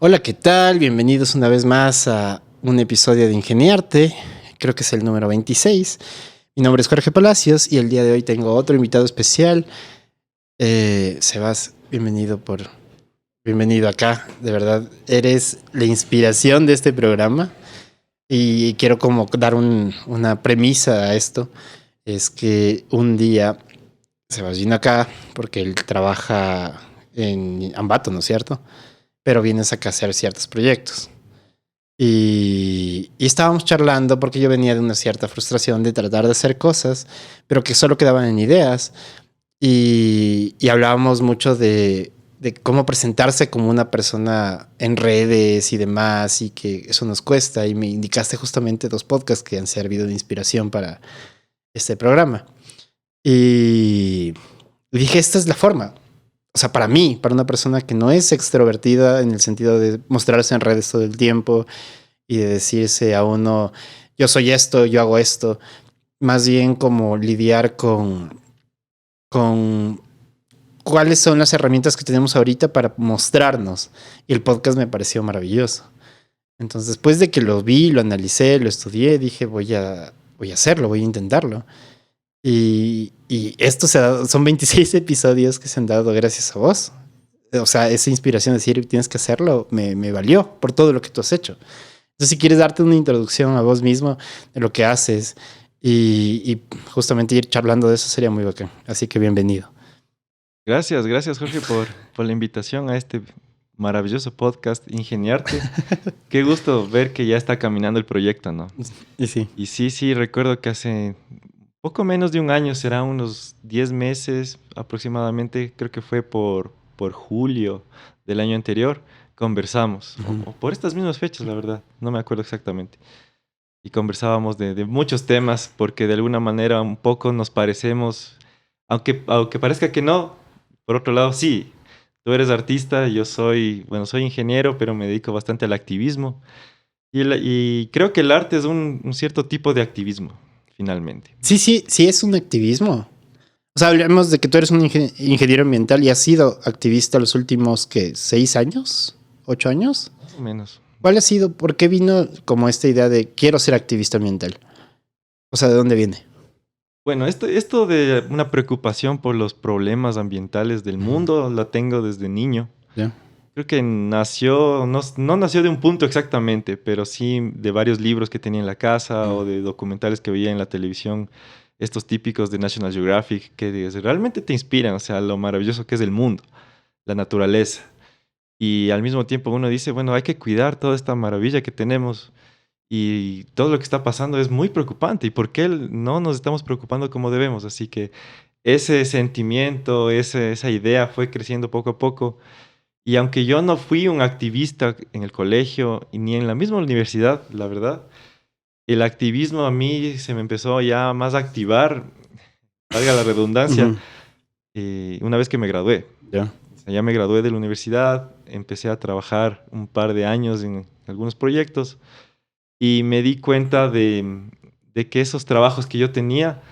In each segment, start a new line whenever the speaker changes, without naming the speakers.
Hola, ¿qué tal? Bienvenidos una vez más a un episodio de Ingeniarte. Creo que es el número 26. Mi nombre es Jorge Palacios y el día de hoy tengo otro invitado especial. Sebas, bienvenido acá. De verdad, eres la inspiración de este programa y quiero como dar una premisa a esto. Es que un día Sebas vino acá porque él trabaja en Ambato, ¿no es cierto? Pero vienes acá a hacer ciertos proyectos. Y estábamos charlando porque yo venía de una cierta frustración de tratar de hacer cosas, pero que solo quedaban en ideas. Y hablábamos mucho de cómo presentarse como una persona en redes y demás, y que eso nos cuesta. Y me indicaste justamente dos podcasts que han servido de inspiración para este programa. Y dije, esta es la forma. O sea, para mí, para una persona que no es extrovertida en el sentido de mostrarse en redes todo el tiempo y de decirse a uno, yo soy esto, yo hago esto, más bien como lidiar con cuáles son las herramientas que tenemos ahorita para mostrarnos. Y el podcast me pareció maravilloso. Entonces, después de que lo vi, lo analicé, lo estudié, dije, voy a hacerlo, voy a intentarlo. Y esto son 26 episodios que se han dado gracias a vos. O sea, esa inspiración de decir tienes que hacerlo me valió por todo lo que tú has hecho. Entonces, si quieres darte una introducción a vos mismo de lo que haces y justamente ir charlando de eso sería muy bacán. Así que bienvenido.
Gracias Jorge por la invitación a este maravilloso podcast Ingeniarte. Qué gusto ver que ya está caminando el proyecto, ¿no?
Y sí.
Y sí, recuerdo que hace poco menos de un año, será unos 10 meses aproximadamente, creo que fue por julio del año anterior, conversamos, o por estas mismas fechas, la verdad, no me acuerdo exactamente. Y conversábamos de muchos temas, porque de alguna manera un poco nos parecemos, aunque parezca que no. Por otro lado, sí, tú eres artista, yo soy ingeniero, pero me dedico bastante al activismo. Y creo que el arte es un cierto tipo de activismo, finalmente.
Sí, es un activismo. O sea, hablemos de que tú eres un ingeniero ambiental y has sido activista los últimos, ¿qué? ¿6 años? ¿8 años?
Más o menos.
¿Cuál ha sido, por qué vino como esta idea de quiero ser activista ambiental? O sea, ¿de dónde viene?
Bueno, esto de una preocupación por los problemas ambientales del mundo la tengo desde niño.
¿Ya?
Creo que nació, no nació de un punto exactamente, pero sí de varios libros que tenía en la casa o de documentales que veía en la televisión, estos típicos de National Geographic, que realmente te inspiran, o sea, lo maravilloso que es el mundo, la naturaleza. Y al mismo tiempo uno dice, bueno, hay que cuidar toda esta maravilla que tenemos y todo lo que está pasando es muy preocupante. ¿Y por qué no nos estamos preocupando como debemos? Así que ese sentimiento, esa idea fue creciendo poco a poco. Y aunque yo no fui un activista en el colegio y ni en la misma universidad, la verdad, el activismo a mí se me empezó ya más a activar, valga la redundancia,
Ujú.
una vez que me gradué.
Ya.
O sea, ya me gradué de la universidad, empecé a trabajar un par de años en algunos proyectos y me di cuenta de que esos trabajos que yo tenía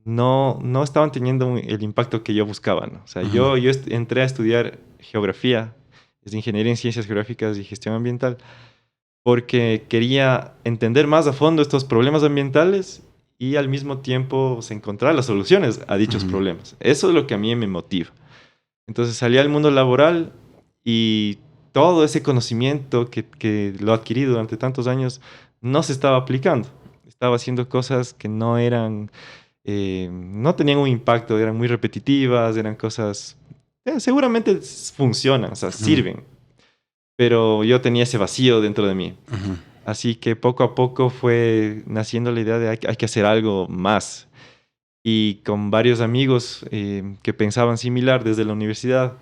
no estaban teniendo el impacto que yo buscaba, ¿no? O sea,
Ujú.
yo entré a estudiar geografía, es de ingeniería en ciencias geográficas y gestión ambiental, porque quería entender más a fondo estos problemas ambientales y al mismo tiempo encontrar las soluciones a dichos
Ujú.
problemas. Eso es lo que a mí me motiva. Entonces salí al mundo laboral y todo ese conocimiento que lo adquirí durante tantos años no se estaba aplicando. Estaba haciendo cosas que no tenían un impacto, eran muy repetitivas, eran cosas, seguramente funcionan, o sea,
Ujú.
sirven, pero yo tenía ese vacío dentro de mí.
Ujú.
Así que poco a poco fue naciendo la idea de hay que hacer algo más. Y con varios amigos que pensaban similar desde la universidad,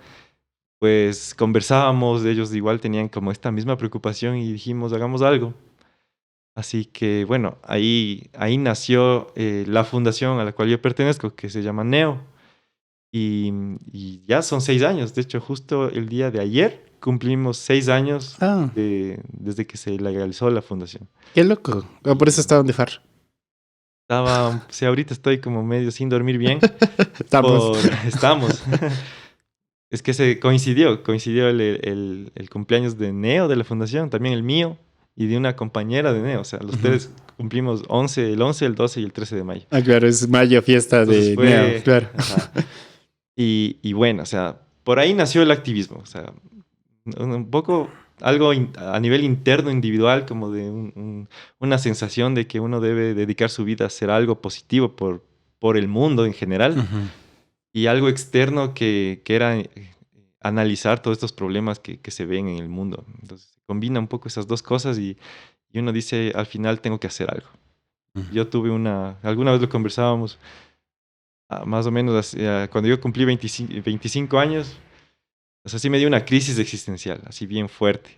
pues conversábamos, ellos igual tenían como esta misma preocupación y dijimos, hagamos algo. Así que bueno, ahí nació la fundación a la cual yo pertenezco, que se llama NEO. Y ya son 6 años. De hecho, justo el día de ayer cumplimos 6 años
Ah,
desde que se legalizó la fundación.
qué loco. Ah, por eso
Y
estaban de far.
sí, ahorita estoy como medio sin dormir bien.
Estamos.
Estamos. Es que coincidió el cumpleaños de Neo de la fundación, también el mío y de una compañera de Neo. O sea, los tres cumplimos el 11, el 12 y el 13 de mayo.
Ah, claro, es mayo, fiesta
Entonces
de Neo,
fue,
claro.
ajá. Y bueno, o sea, por ahí nació el activismo. O sea, un poco algo a nivel interno, individual, como de una sensación de que uno debe dedicar su vida a hacer algo positivo por el mundo en general.
Ujú.
Y algo externo que era analizar todos estos problemas que se ven en el mundo. Entonces, se combina un poco esas dos cosas y uno dice, al final tengo que hacer algo.
Ujú.
Yo tuve alguna vez lo conversábamos, más o menos cuando yo cumplí 25 años, o sea, sí me dio una crisis existencial, así bien fuerte,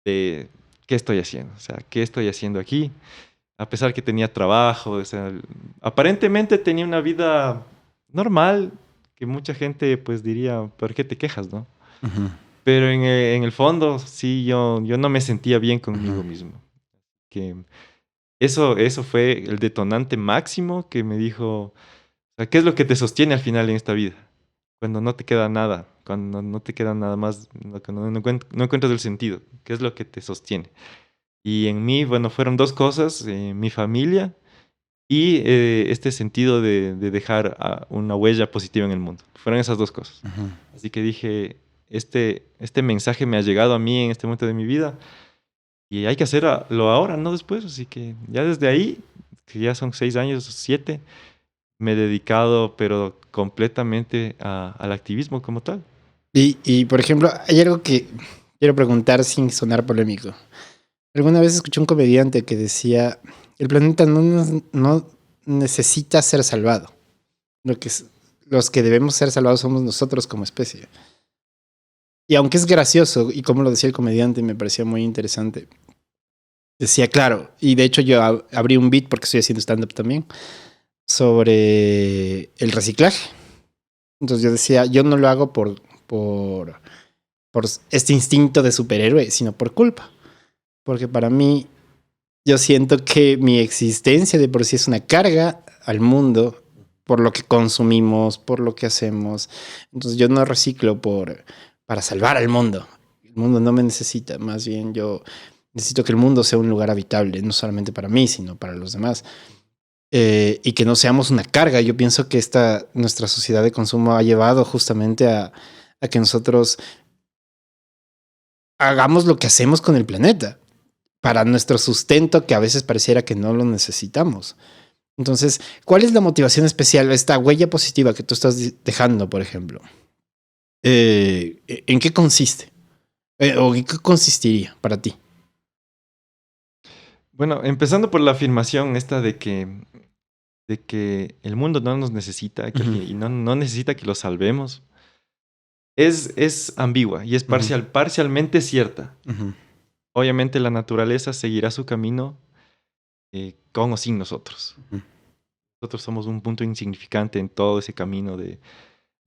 de qué estoy haciendo, o sea, qué estoy haciendo aquí, a pesar que tenía trabajo, o sea, aparentemente tenía una vida normal, que mucha gente pues diría, ¿por qué te quejas, no?
Ujú.
Pero en el fondo, sí, yo no me sentía bien
Ujú.
conmigo mismo. Que eso fue el detonante máximo que me dijo, o sea, ¿qué es lo que te sostiene al final en esta vida? Cuando no te queda nada, cuando no te queda nada más, cuando no encuentras el sentido, ¿qué es lo que te sostiene? Y en mí, bueno, fueron dos cosas, mi familia y este sentido de dejar una huella positiva en el mundo. Fueron esas dos cosas.
Ujú.
Así que dije, este mensaje me ha llegado a mí en este momento de mi vida y hay que hacerlo ahora, no después. Así que ya desde ahí, que ya son 6 años, 7, me he dedicado, pero completamente al activismo como tal.
Y, por ejemplo, hay algo que quiero preguntar sin sonar polémico. Alguna vez escuché un comediante que decía, el planeta no necesita ser salvado. Lo que es- los que debemos ser salvados somos nosotros como especie. Y aunque es gracioso, y como lo decía el comediante, me parecía muy interesante. Decía, claro, y de hecho yo abrí un beat porque estoy haciendo stand-up también, sobre el reciclaje. Entonces yo decía, yo no lo hago por, por este instinto de superhéroe, sino por culpa. Porque para mí, yo siento que mi existencia de por sí es una carga al mundo por lo que consumimos, por lo que hacemos. Entonces yo no reciclo para salvar al mundo. El mundo no me necesita, más bien yo necesito que el mundo sea un lugar habitable, no solamente para mí, sino para los demás. Y que no seamos una carga. Yo pienso que nuestra sociedad de consumo ha llevado justamente a que nosotros hagamos lo que hacemos con el planeta para nuestro sustento, que a veces pareciera que no lo necesitamos. Entonces, ¿cuál es la motivación especial, esta huella positiva que tú estás dejando, por ejemplo? ¿En qué consiste? ¿O en qué consistiría para ti?
Bueno, empezando por la afirmación esta de que el mundo no nos necesita
Ujú.
y no necesita que lo salvemos, es ambigua y es
Ujú.
parcialmente cierta.
Ujú.
Obviamente la naturaleza seguirá su camino con o sin nosotros.
Ujú.
Nosotros somos un punto insignificante en todo ese camino de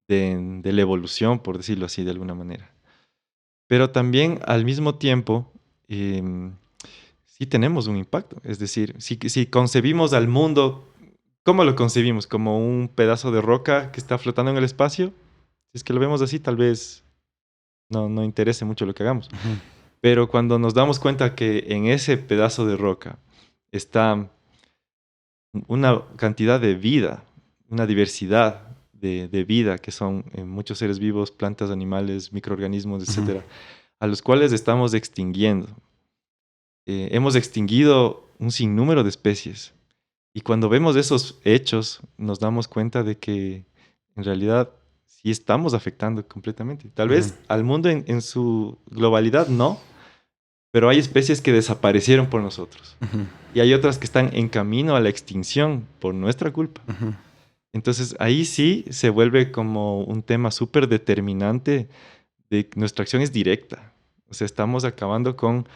la evolución, por decirlo así de alguna manera. Pero también al mismo tiempo, sí tenemos un impacto. Es decir, si concebimos al mundo, ¿cómo lo concebimos? Como un pedazo de roca que está flotando en el espacio. Si es que lo vemos así, tal vez no interese mucho lo que hagamos.
Ujú.
Pero cuando nos damos cuenta que en ese pedazo de roca está una cantidad de vida, una diversidad de vida, que son muchos seres vivos, plantas, animales, microorganismos,
Ujú.
etcétera, a los cuales estamos extinguiendo. Hemos extinguido un sinnúmero de especies. Y cuando vemos esos hechos, nos damos cuenta de que en realidad sí estamos afectando completamente. Tal
Ujú.
vez al mundo en su globalidad no, pero hay especies que desaparecieron por nosotros.
Ujú.
Y hay otras que están en camino a la extinción por nuestra culpa.
Ujú.
Entonces ahí sí se vuelve como un tema súper determinante de que nuestra acción es directa. O sea, estamos acabando con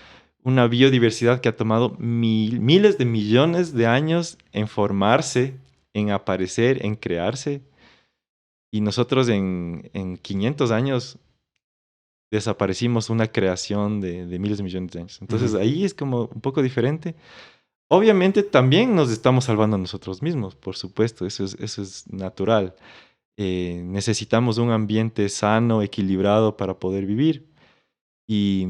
una biodiversidad que ha tomado miles de millones de años en formarse, en aparecer, en crearse. Y nosotros en 500 años desaparecimos una creación de miles de millones de años. Entonces
Ujú.
ahí es como un poco diferente. Obviamente también nos estamos salvando a nosotros mismos, por supuesto, eso es natural. necesitamos un ambiente sano, equilibrado para poder vivir. Y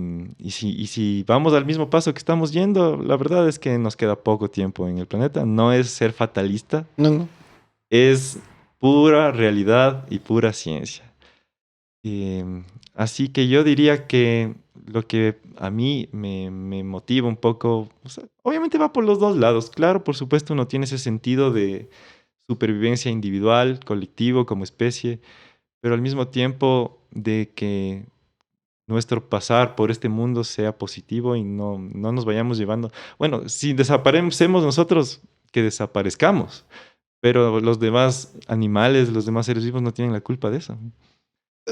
si vamos al mismo paso que estamos yendo, la verdad es que nos queda poco tiempo en el planeta. No es ser fatalista,
No, no.
es pura realidad y pura ciencia. Así que yo diría que lo que a mí me motiva un poco, o sea, obviamente va por los dos lados. Claro, por supuesto, uno tiene ese sentido de supervivencia individual, colectivo, como especie, pero al mismo tiempo de que nuestro pasar por este mundo sea positivo y no nos vayamos llevando. Bueno, si desaparecemos nosotros, que desaparezcamos, pero los demás animales, los demás seres vivos no tienen la culpa de eso.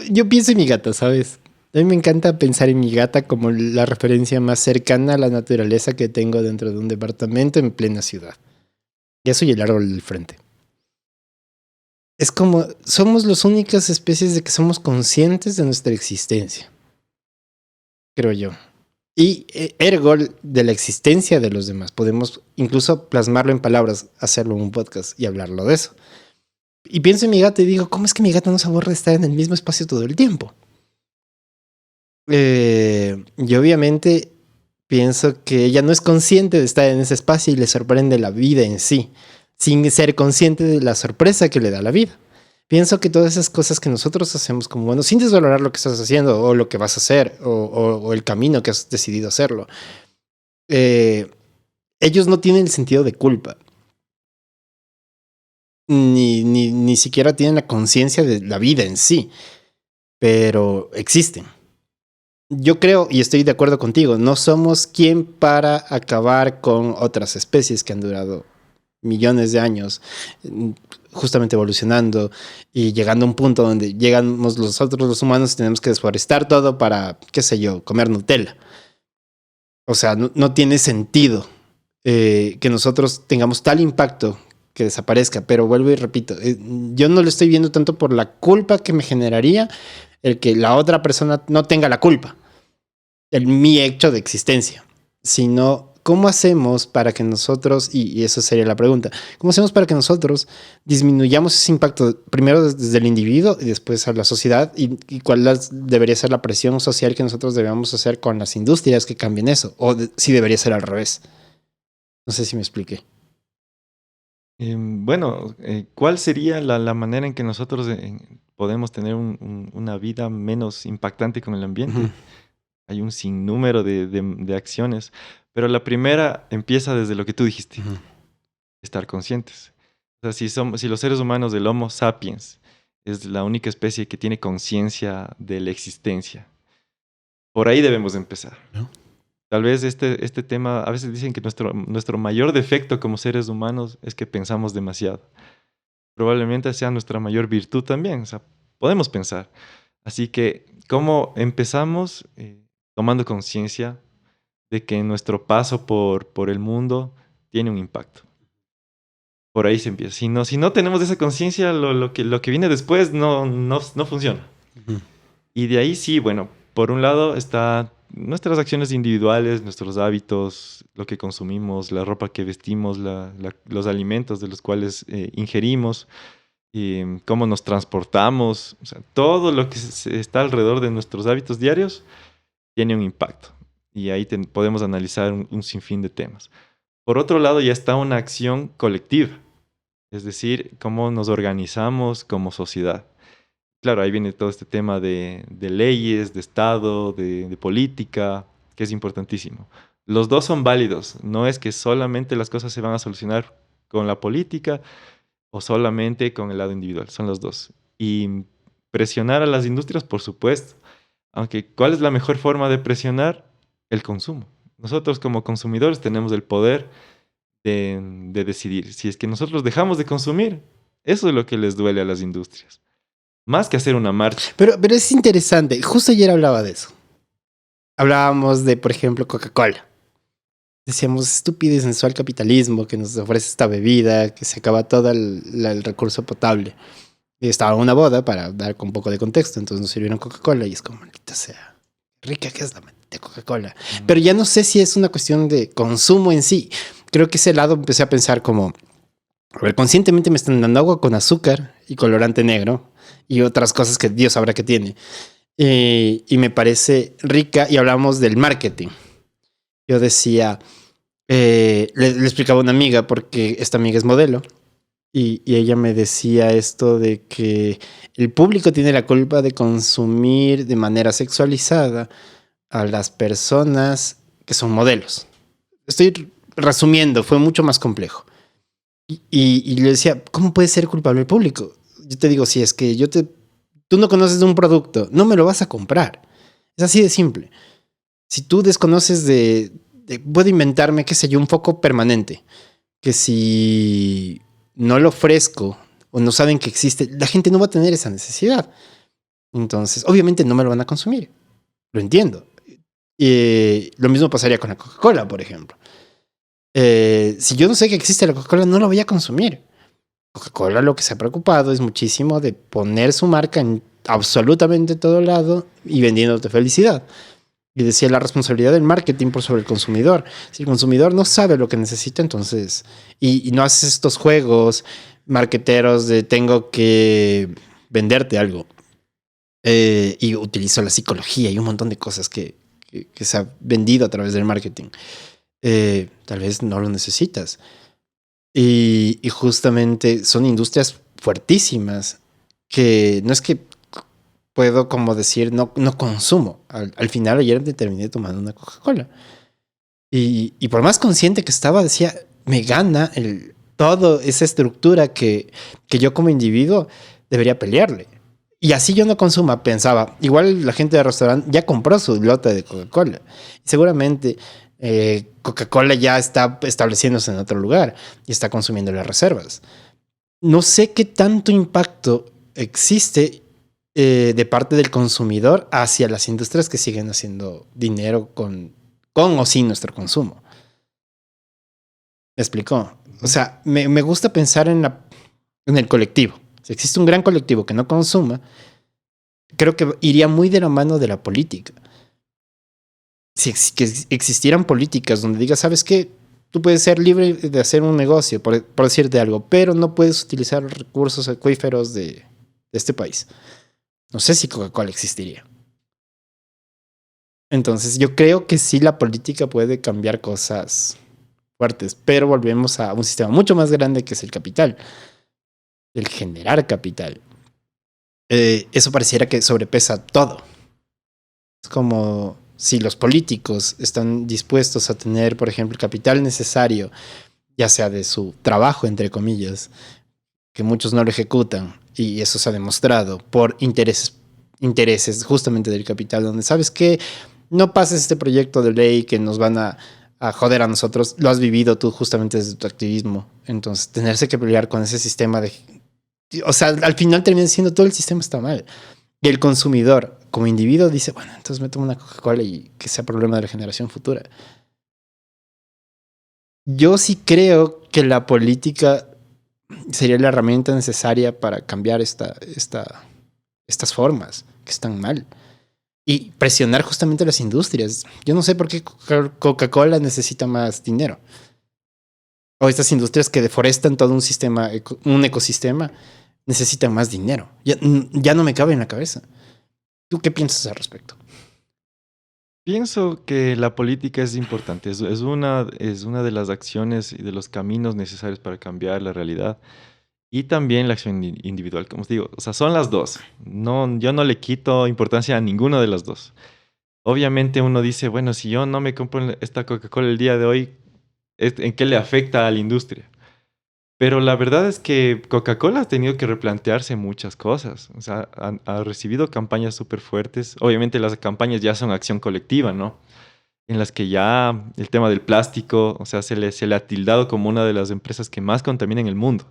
Yo pienso en mi gata, ¿sabes? A mí me encanta pensar en mi gata como la referencia más cercana a la naturaleza que tengo dentro de un departamento en plena ciudad. Y eso y el árbol del frente. Es como, somos las únicas especies de que somos conscientes de nuestra existencia, creo yo. Y ergo de la existencia de los demás. Podemos incluso plasmarlo en palabras, hacerlo en un podcast y hablarlo de eso. Y pienso en mi gata y digo, ¿cómo es que mi gata no se aburre de estar en el mismo espacio todo el tiempo? Y obviamente pienso que ella no es consciente de estar en ese espacio y le sorprende la vida en sí, sin ser consciente de la sorpresa que le da la vida. Pienso que todas esas cosas que nosotros hacemos como bueno, sin desvalorar lo que estás haciendo o lo que vas a hacer o el camino que has decidido hacerlo, ellos no tienen el sentido de culpa. Ni siquiera tienen la conciencia de la vida en sí, pero existen. Yo creo, y estoy de acuerdo contigo, no somos quien para acabar con otras especies que han durado millones de años, justamente evolucionando y llegando a un punto donde llegamos nosotros los humanos y tenemos que desforestar todo para, qué sé yo, comer Nutella. O sea, no tiene sentido que nosotros tengamos tal impacto que desaparezca, pero vuelvo y repito, yo no lo estoy viendo tanto por la culpa que me generaría el que la otra persona no tenga la culpa, mi hecho de existencia, sino cómo hacemos para que nosotros, y eso sería la pregunta, cómo hacemos para que nosotros disminuyamos ese impacto primero desde el individuo y después a la sociedad y cuál debería ser la presión social que nosotros debemos hacer con las industrias que cambien eso, o si debería ser al revés. No sé si me expliqué.
Bueno, ¿cuál sería la manera en que nosotros podemos tener una vida menos impactante con el ambiente?
Uh-huh.
Hay un sinnúmero de acciones, pero la primera empieza desde lo que tú dijiste,
Uh-huh.
estar conscientes. O sea, si los seres humanos del Homo sapiens es la única especie que tiene conciencia de la existencia, por ahí debemos empezar.
¿No?
Tal vez este tema, a veces dicen que nuestro mayor defecto como seres humanos es que pensamos demasiado. Probablemente sea nuestra mayor virtud también, o sea, podemos pensar. Así que, ¿cómo empezamos? Tomando conciencia de que nuestro paso por el mundo tiene un impacto. Por ahí se empieza. Si no tenemos esa conciencia, lo que viene después no funciona.
Uh-huh.
Y de ahí sí, bueno, por un lado está nuestras acciones individuales, nuestros hábitos, lo que consumimos, la ropa que vestimos, los alimentos de los cuales ingerimos, cómo nos transportamos, o sea, todo lo que está alrededor de nuestros hábitos diarios tiene un impacto. Y ahí podemos analizar un sinfín de temas. Por otro lado, ya está una acción colectiva, es decir, cómo nos organizamos como sociedad. Claro, ahí viene todo este tema de leyes, de Estado, de política, que es importantísimo. Los dos son válidos, no es que solamente las cosas se van a solucionar con la política o solamente con el lado individual, son los dos. Y presionar a las industrias, por supuesto. Aunque, ¿cuál es la mejor forma de presionar? El consumo. Nosotros como consumidores tenemos el poder de decidir. Si es que nosotros dejamos de consumir, eso es lo que les duele a las industrias. Más que hacer una marcha.
Pero es interesante. Justo ayer hablaba de eso. Hablábamos de, por ejemplo, Coca-Cola. Decíamos, estúpido y sensual capitalismo que nos ofrece esta bebida, que se acaba todo el recurso potable. Y estaba en una boda, para dar un poco de contexto, entonces nos sirvieron Coca-Cola y es como, maldita sea, rica que es la maldita Coca-Cola. Pero ya no sé si es una cuestión de consumo en sí. Creo que ese lado empecé a pensar como, a ver, conscientemente me están dando agua con azúcar y colorante negro y otras cosas que Dios sabrá que tiene. Y me parece rica y hablamos del marketing. Yo decía, le explicaba a una amiga porque esta amiga es modelo y ella me decía esto de que el público tiene la culpa de consumir de manera sexualizada a las personas que son modelos. Estoy resumiendo, fue mucho más complejo. Y le decía, ¿cómo puede ser culpable el público? Yo te digo, si es que tú no conoces de un producto, no me lo vas a comprar. Es así de simple. Si tú desconoces puedo inventarme, qué sé yo, un foco permanente, que si no lo ofrezco o no saben que existe, la gente no va a tener esa necesidad. Entonces, obviamente no me lo van a consumir. Lo entiendo. Lo mismo pasaría con la Coca-Cola, por ejemplo. Si yo no sé que existe la Coca-Cola, no la voy a consumir. Coca-Cola lo que se ha preocupado es muchísimo de poner su marca en absolutamente todo lado y vendiéndote felicidad. Y decía la responsabilidad del marketing por sobre el consumidor. Si el consumidor no sabe lo que necesita, entonces... Y no haces estos juegos marketeros de tengo que venderte algo. Y utilizo la psicología y un montón de cosas que se ha vendido a través del marketing. Tal vez no lo necesitas. Y justamente son industrias fuertísimas que no es que puedo como decir no consumo. Al final ayer me terminé tomando una Coca-Cola. Y por más consciente que estaba, decía, me gana toda esa estructura que yo como individuo debería pelearle. Y así yo no consuma, pensaba. Igual la gente del restaurante ya compró su lote de Coca-Cola. Y seguramente Coca-Cola ya está estableciéndose en otro lugar y está consumiendo las reservas. No sé qué tanto impacto existe de parte del consumidor hacia las industrias que siguen haciendo dinero con o sin nuestro consumo. ¿Me explicó? O sea, me gusta pensar en el colectivo. Si existe un gran colectivo que no consuma, creo que iría muy de la mano de la política. Si existieran políticas donde digas, ¿sabes qué? Tú puedes ser libre de hacer un negocio, por decirte algo, pero no puedes utilizar los recursos acuíferos de este país. No sé si Coca-Cola existiría. Entonces, yo creo que sí la política puede cambiar cosas fuertes, pero volvemos a un sistema mucho más grande que es el capital, el generar capital. Eso pareciera que sobrepesa todo. Es como si los políticos están dispuestos a tener, por ejemplo, el capital necesario, ya sea de su trabajo, entre comillas, que muchos no lo ejecutan, y eso se ha demostrado por intereses justamente del capital, donde sabes que no pases este proyecto de ley que nos van a joder a nosotros, lo has vivido tú justamente desde tu activismo. Entonces, tenerse que pelear con ese sistema o sea, al final termina siendo todo el sistema está mal. Y el consumidor, como individuo, dice, bueno, entonces me tomo una Coca-Cola y que sea problema de la generación futura. Yo sí creo que la política sería la herramienta necesaria para cambiar estas formas que están mal. Y presionar justamente a las industrias. Yo no sé por qué Coca-Cola necesita más dinero. O estas industrias que deforestan todo un sistema, un ecosistema, necesitan más dinero. Ya no me cabe en la cabeza. ¿Tú qué piensas al respecto?
Pienso que la política es importante, es una de las acciones y de los caminos necesarios para cambiar la realidad. Y también la acción individual, como os digo. O sea, son las dos. No, yo no le quito importancia a ninguna de las dos. Obviamente uno dice, bueno, si yo no me compro esta Coca-Cola el día de hoy, ¿en qué le afecta a la industria? Pero la verdad es que Coca-Cola ha tenido que replantearse muchas cosas. O sea, ha recibido campañas súper fuertes. Obviamente las campañas ya son acción colectiva, ¿no? En las que ya el tema del plástico, o sea, se le ha tildado como una de las empresas que más contamina en el mundo.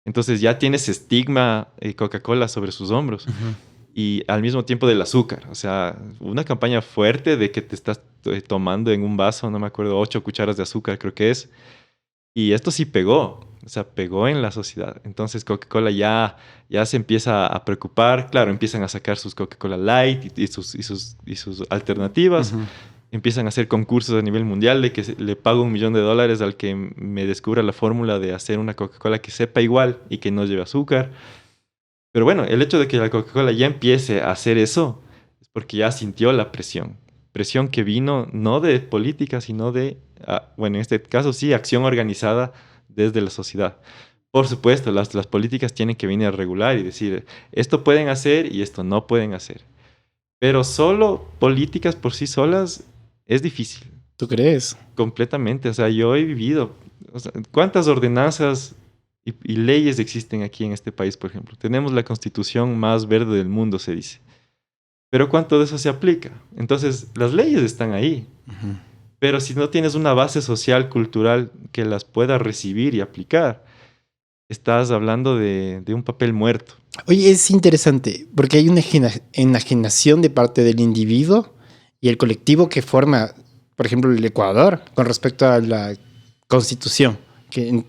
Entonces ya tiene ese estigma Coca-Cola sobre sus hombros.
Uh-huh.
Y al mismo tiempo del azúcar. O sea, una campaña fuerte de que te estás tomando en un vaso, no me acuerdo, 8 cucharas de azúcar creo que es. Y esto sí pegó. O sea, pegó en la sociedad. Entonces Coca-Cola ya se empieza a preocupar. Claro, empiezan a sacar sus Coca-Cola Light y sus alternativas.
Uh-huh.
Empiezan a hacer concursos a nivel mundial de que le pago $1 millón al que me descubra la fórmula de hacer una Coca-Cola que sepa igual y que no lleve azúcar. Pero bueno, el hecho de que la Coca-Cola ya empiece a hacer eso es porque ya sintió la presión. Presión que vino no de política, sino de, bueno, en este caso sí, acción organizada desde la sociedad. Por supuesto, las políticas tienen que venir a regular y decir, esto pueden hacer y esto no pueden hacer. Pero solo políticas por sí solas es difícil,
¿Tú crees?
completamente. O sea, yo he vivido, o sea, ¿cuántas ordenanzas y leyes existen aquí en este país, por ejemplo? Tenemos la constitución más verde del mundo, se dice. Pero ¿cuánto de eso se aplica? Entonces, las leyes están ahí.
Ujú.
Pero si no tienes una base social, cultural que las pueda recibir y aplicar, estás hablando de un papel muerto.
Oye, es interesante porque hay una enajenación de parte del individuo y el colectivo que forma, por ejemplo, el Ecuador con respecto a la constitución, que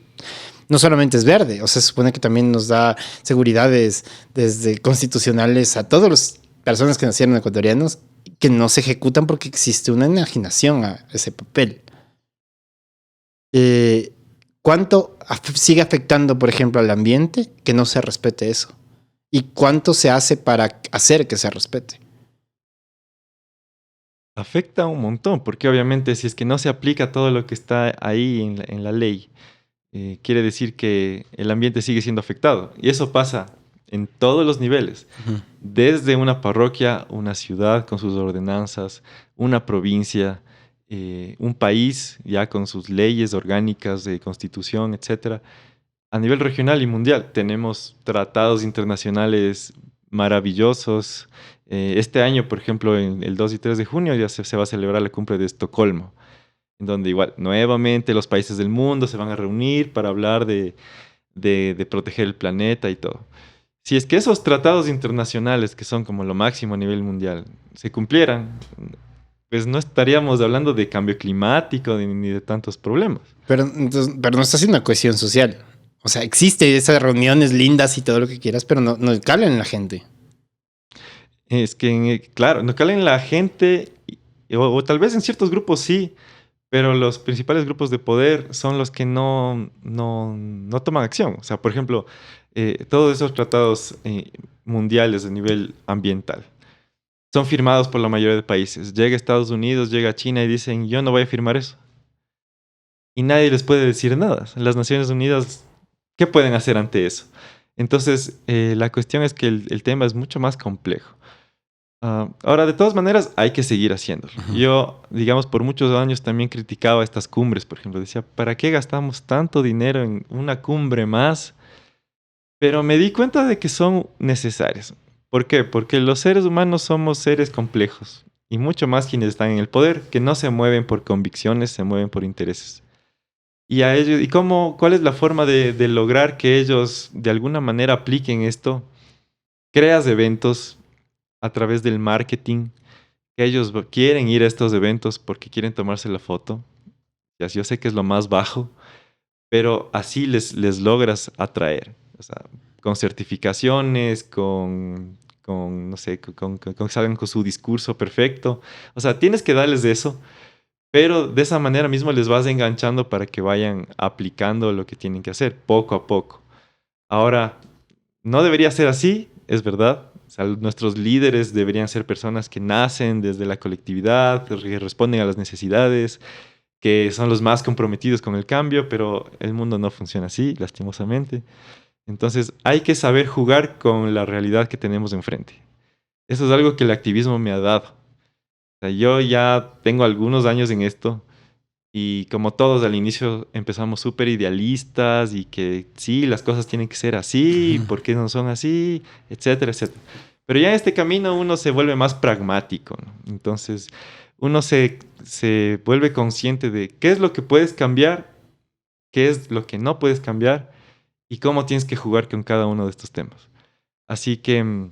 no solamente es verde, o sea, se supone que también nos da seguridades desde constitucionales a todas las personas que nacieron ecuatorianos que no se ejecutan porque existe una enajenación a ese papel. Eh, ¿Cuánto sigue afectando, por ejemplo, al ambiente que no se respete eso? ¿Y cuánto se hace para hacer que se respete?
Afecta un montón, porque obviamente si es que no se aplica todo lo que está ahí en la ley, quiere decir que el ambiente sigue siendo afectado. Y eso pasa en todos los niveles,
Ujú.
desde una parroquia, una ciudad con sus ordenanzas, una provincia, un país ya con sus leyes orgánicas de constitución, etcétera. A nivel regional y mundial tenemos tratados internacionales maravillosos. Este año, por ejemplo, en el 2 y 3 de junio ya se va a celebrar la cumbre de Estocolmo, en donde igual nuevamente los países del mundo se van a reunir para hablar de proteger el planeta y todo. Si es que esos tratados internacionales, que son como lo máximo a nivel mundial, se cumplieran, pues no estaríamos hablando de cambio climático ni de tantos problemas.
Pero, entonces, pero no está haciendo una cohesión social. O sea, existe esas reuniones lindas y todo lo que quieras, pero no, no calan en la gente.
Es que, claro, no calen la gente, o tal vez en ciertos grupos sí, pero los principales grupos de poder son los que no toman acción. O sea, por ejemplo, todos esos tratados mundiales a nivel ambiental son firmados por la mayoría de países. Llega Estados Unidos, llega China y dicen, yo no voy a firmar eso. Y nadie les puede decir nada. Las Naciones Unidas, ¿qué pueden hacer ante eso? Entonces, la cuestión es que el tema es mucho más complejo. Ahora, de todas maneras, hay que seguir haciéndolo.
Ujú.
Yo, digamos, por muchos años también criticaba estas cumbres, por ejemplo. Decía, ¿para qué gastamos tanto dinero en una cumbre más? Pero me di cuenta de que son necesarias. ¿Por qué? Porque los seres humanos somos seres complejos. Y mucho más quienes están en el poder, que no se mueven por convicciones, se mueven por intereses. Y a ellos, ¿cuál es la forma de lograr que ellos de alguna manera apliquen esto? Creas eventos a través del marketing, que ellos quieren ir a estos eventos porque quieren tomarse la foto. Ya, yo sé que es lo más bajo, pero así les logras atraer. O sea, con certificaciones, no sé, con que salgan con su discurso perfecto. O sea, tienes que darles de eso, pero de esa manera mismo les vas enganchando para que vayan aplicando lo que tienen que hacer poco a poco. Ahora, no debería ser así, es verdad. O sea, nuestros líderes deberían ser personas que nacen desde la colectividad, que responden a las necesidades, que son los más comprometidos con el cambio, pero el mundo no funciona así, lastimosamente. Entonces, hay que saber jugar con la realidad que tenemos enfrente. Eso es algo que el activismo me ha dado. O sea, yo ya tengo algunos años en esto y como todos al inicio empezamos súper idealistas y que sí, las cosas tienen que ser así, ¿por qué no son así? Etcétera, etcétera. Pero ya en este camino uno se vuelve más pragmático, ¿no? Entonces uno se vuelve consciente de qué es lo que puedes cambiar, qué es lo que no puedes cambiar y cómo tienes que jugar con cada uno de estos temas. Así que,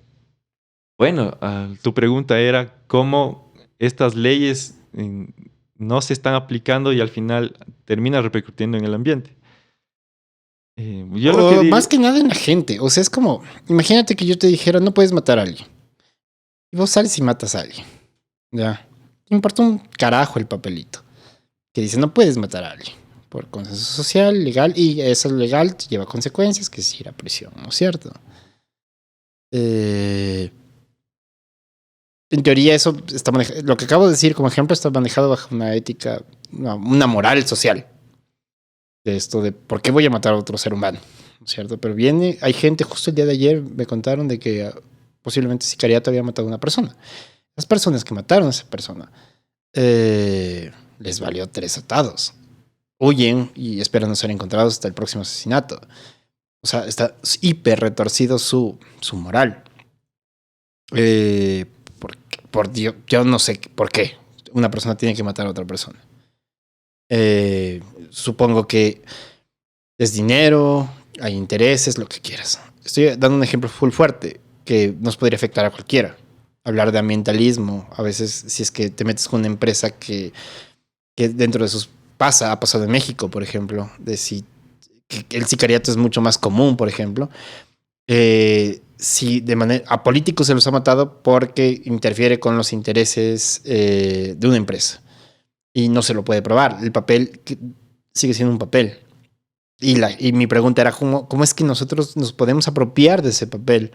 bueno, tu pregunta era cómo estas leyes no se están aplicando y al final termina repercutiendo en el ambiente. Yo lo que
O más
diría,
que nada en la gente. O sea, es como, imagínate que yo te dijera, no puedes matar a alguien. Y vos sales y matas a alguien. Ya. Te importa un carajo el papelito. Que dice, no puedes matar a alguien. Por consenso social, legal. Y eso legal lleva consecuencias, que es ir a prisión, ¿no es cierto? Eh, en teoría eso está manejado, lo que acabo de decir como ejemplo está manejado bajo una ética, una moral social. De esto de por qué voy a matar a otro ser humano, ¿cierto? Pero hay gente, justo el día de ayer me contaron de que posiblemente Sicariato había matado a una persona. Las personas que mataron a esa persona les valió 3 atados. Huyen y esperan no ser encontrados hasta el próximo asesinato. O sea, está hiper retorcido su moral. Por Dios, yo no sé por qué una persona tiene que matar a otra persona. Supongo que es dinero, hay intereses, lo que quieras. Estoy dando un ejemplo full fuerte que nos podría afectar a cualquiera. Hablar de ambientalismo, a veces si es que te metes con una empresa que dentro de sus ha pasado en México, por ejemplo, de si que el sicariato es mucho más común, por ejemplo. Si de manera a políticos se los ha matado porque interfiere con los intereses de una empresa y no se lo puede probar. El papel sigue siendo un papel. Y mi pregunta era, ¿cómo es que nosotros nos podemos apropiar de ese papel?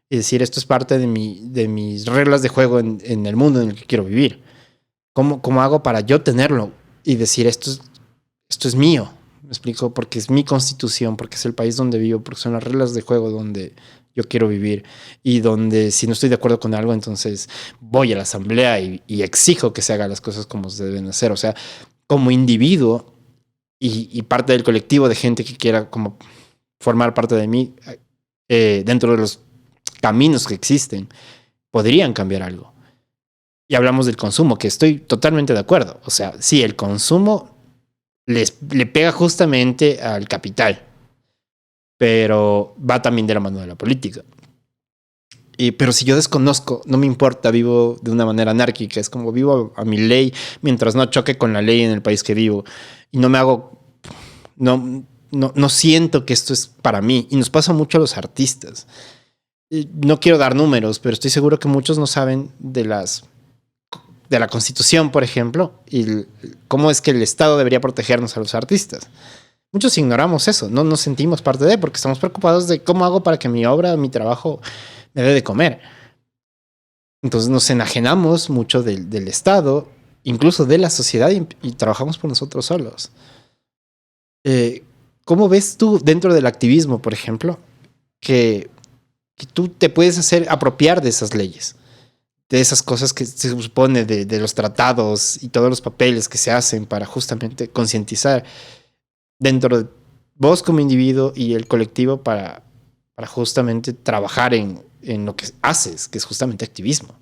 Y decir, esto es parte de mis reglas de juego en el mundo en el que quiero vivir. ¿Cómo hago para yo tenerlo? Y decir, esto es mío. Me explico, porque es mi constitución, porque es el país donde vivo, porque son las reglas de juego donde yo quiero vivir y donde si no estoy de acuerdo con algo, entonces voy a la asamblea y exijo que se hagan las cosas como se deben hacer. O sea, como individuo y parte del colectivo de gente que quiera como formar parte de mí, dentro de los caminos que existen, podrían cambiar algo. Y hablamos del consumo, que estoy totalmente de acuerdo. O sea, sí, el consumo le pega justamente al capital, pero va también de la mano de la política. Pero si yo desconozco, no me importa, vivo de una manera anárquica, es como vivo a mi ley mientras no choque con la ley en el país que vivo y no me hago, no siento que esto es para mí. Y nos pasa mucho a los artistas. No quiero dar números, pero estoy seguro que muchos no saben de la Constitución, por ejemplo, y cómo es que el Estado debería protegernos a los artistas. Muchos ignoramos eso, no nos sentimos parte de, porque estamos preocupados de cómo hago para que mi obra, mi trabajo me dé de comer. Entonces nos enajenamos mucho del Estado, incluso de la sociedad, y trabajamos por nosotros solos. ¿Cómo ves tú dentro del activismo, por ejemplo, que tú te puedes apropiar de esas leyes? De esas cosas que se supone de los tratados y todos los papeles que se hacen para justamente concientizar dentro de vos como individuo y el colectivo para justamente trabajar en lo que haces, que es justamente activismo.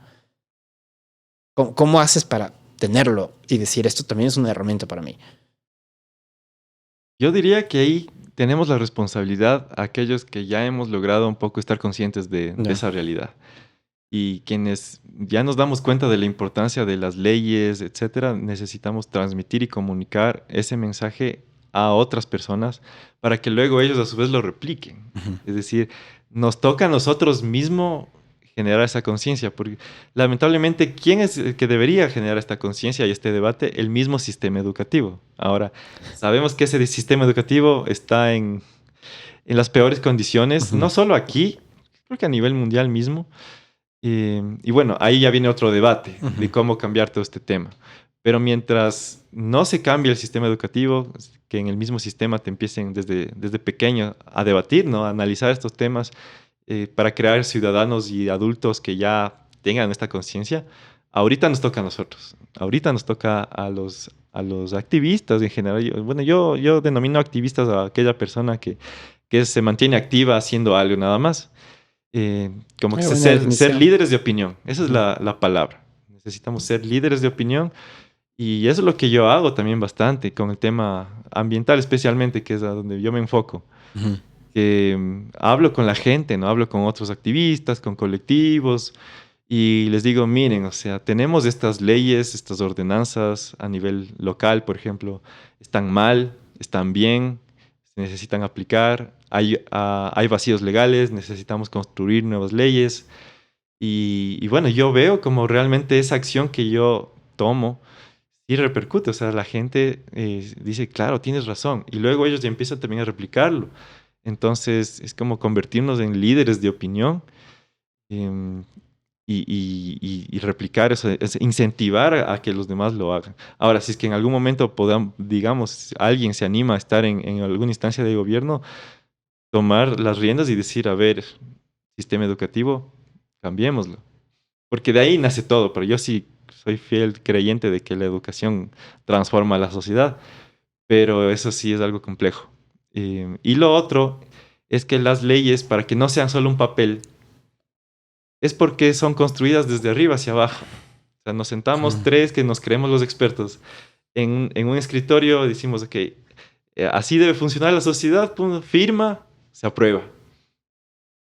¿Cómo haces para tenerlo y decir esto también es una herramienta para mí?
Yo diría que ahí tenemos la responsabilidad, aquellos que ya hemos logrado un poco estar conscientes de esa realidad. Y quienes ya nos damos cuenta de la importancia de las leyes, etcétera, necesitamos transmitir y comunicar ese mensaje a otras personas para que luego ellos a su vez lo repliquen.
Uh-huh.
Es decir, nos toca a nosotros mismos generar esa conciencia, porque lamentablemente, ¿quién es el que debería generar esta conciencia y este debate? El mismo sistema educativo. Ahora, sabemos que ese sistema educativo está en las peores condiciones,
Uh-huh.
no solo aquí, creo que a nivel mundial mismo. Y bueno, ahí ya viene otro debate
Uh-huh.
de cómo cambiar todo este tema. Pero mientras no se cambie el sistema educativo, que en el mismo sistema te empiecen desde pequeño a debatir, ¿no? A analizar estos temas para crear ciudadanos y adultos que ya tengan esta conciencia, ahorita nos toca a nosotros. Ahorita nos toca a los activistas en general. Yo denomino activistas a aquella persona que se mantiene activa haciendo algo nada más. Como que ser líderes de opinión. Esa es la palabra. Necesitamos ser líderes de opinión y eso es lo que yo hago también bastante con el tema ambiental especialmente, que es a donde yo me enfoco.
Uh-huh.
Hablo con la gente, ¿no? Hablo con otros activistas, con colectivos y les digo, miren, o sea, tenemos estas leyes, estas ordenanzas a nivel local, por ejemplo, están mal, están bien, se necesitan aplicar, hay vacíos legales, necesitamos construir nuevas leyes. Y bueno, yo veo como realmente esa acción que yo tomo sí repercute. O sea, la gente dice, claro, tienes razón. Y luego ellos ya empiezan también a replicarlo. Entonces es como convertirnos en líderes de opinión em, y replicar eso, es incentivar a que los demás lo hagan. Ahora, si es que en algún momento podamos, digamos, alguien se anima a estar en alguna instancia de gobierno, tomar las riendas y decir, a ver, sistema educativo, cambiémoslo. Porque de ahí nace todo, pero yo sí soy fiel creyente de que la educación transforma la sociedad, pero eso sí es algo complejo. Y lo otro es que las leyes, para que no sean solo un papel, es porque son construidas desde arriba hacia abajo. O sea, nos sentamos tres que nos creemos los expertos en un escritorio, decimos, ok, así debe funcionar la sociedad, pum, firma, se aprueba.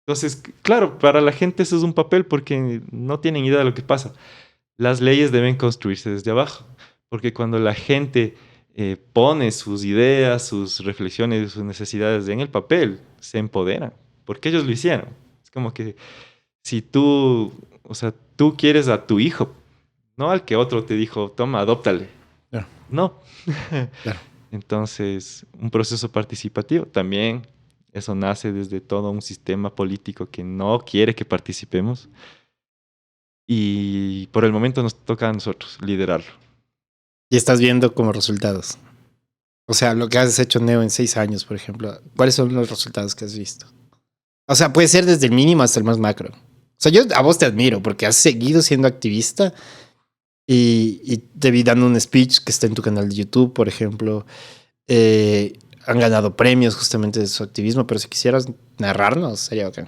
Entonces, claro, para la gente eso es un papel porque no tienen idea de lo que pasa. Las leyes deben construirse desde abajo, porque cuando la gente pone sus ideas, sus reflexiones, sus necesidades en el papel, se empoderan, porque ellos lo hicieron. Es como que si tú, o sea, tú quieres a tu hijo, no al que otro te dijo, toma, adóptale.
Claro,
No.
claro.
Entonces, un proceso participativo también, eso nace desde todo un sistema político que no quiere que participemos y por el momento nos toca a nosotros liderarlo.
Y estás viendo como resultados. O sea, lo que has hecho, Neo, en 6 años, por ejemplo. ¿Cuáles son los resultados que has visto? O sea, puede ser desde el mínimo hasta el más macro. O sea, yo a vos te admiro porque has seguido siendo activista y te vi dando un speech que está en tu canal de YouTube, por ejemplo. Han ganado premios justamente de su activismo, pero si quisieras narrarnos, sería bacán.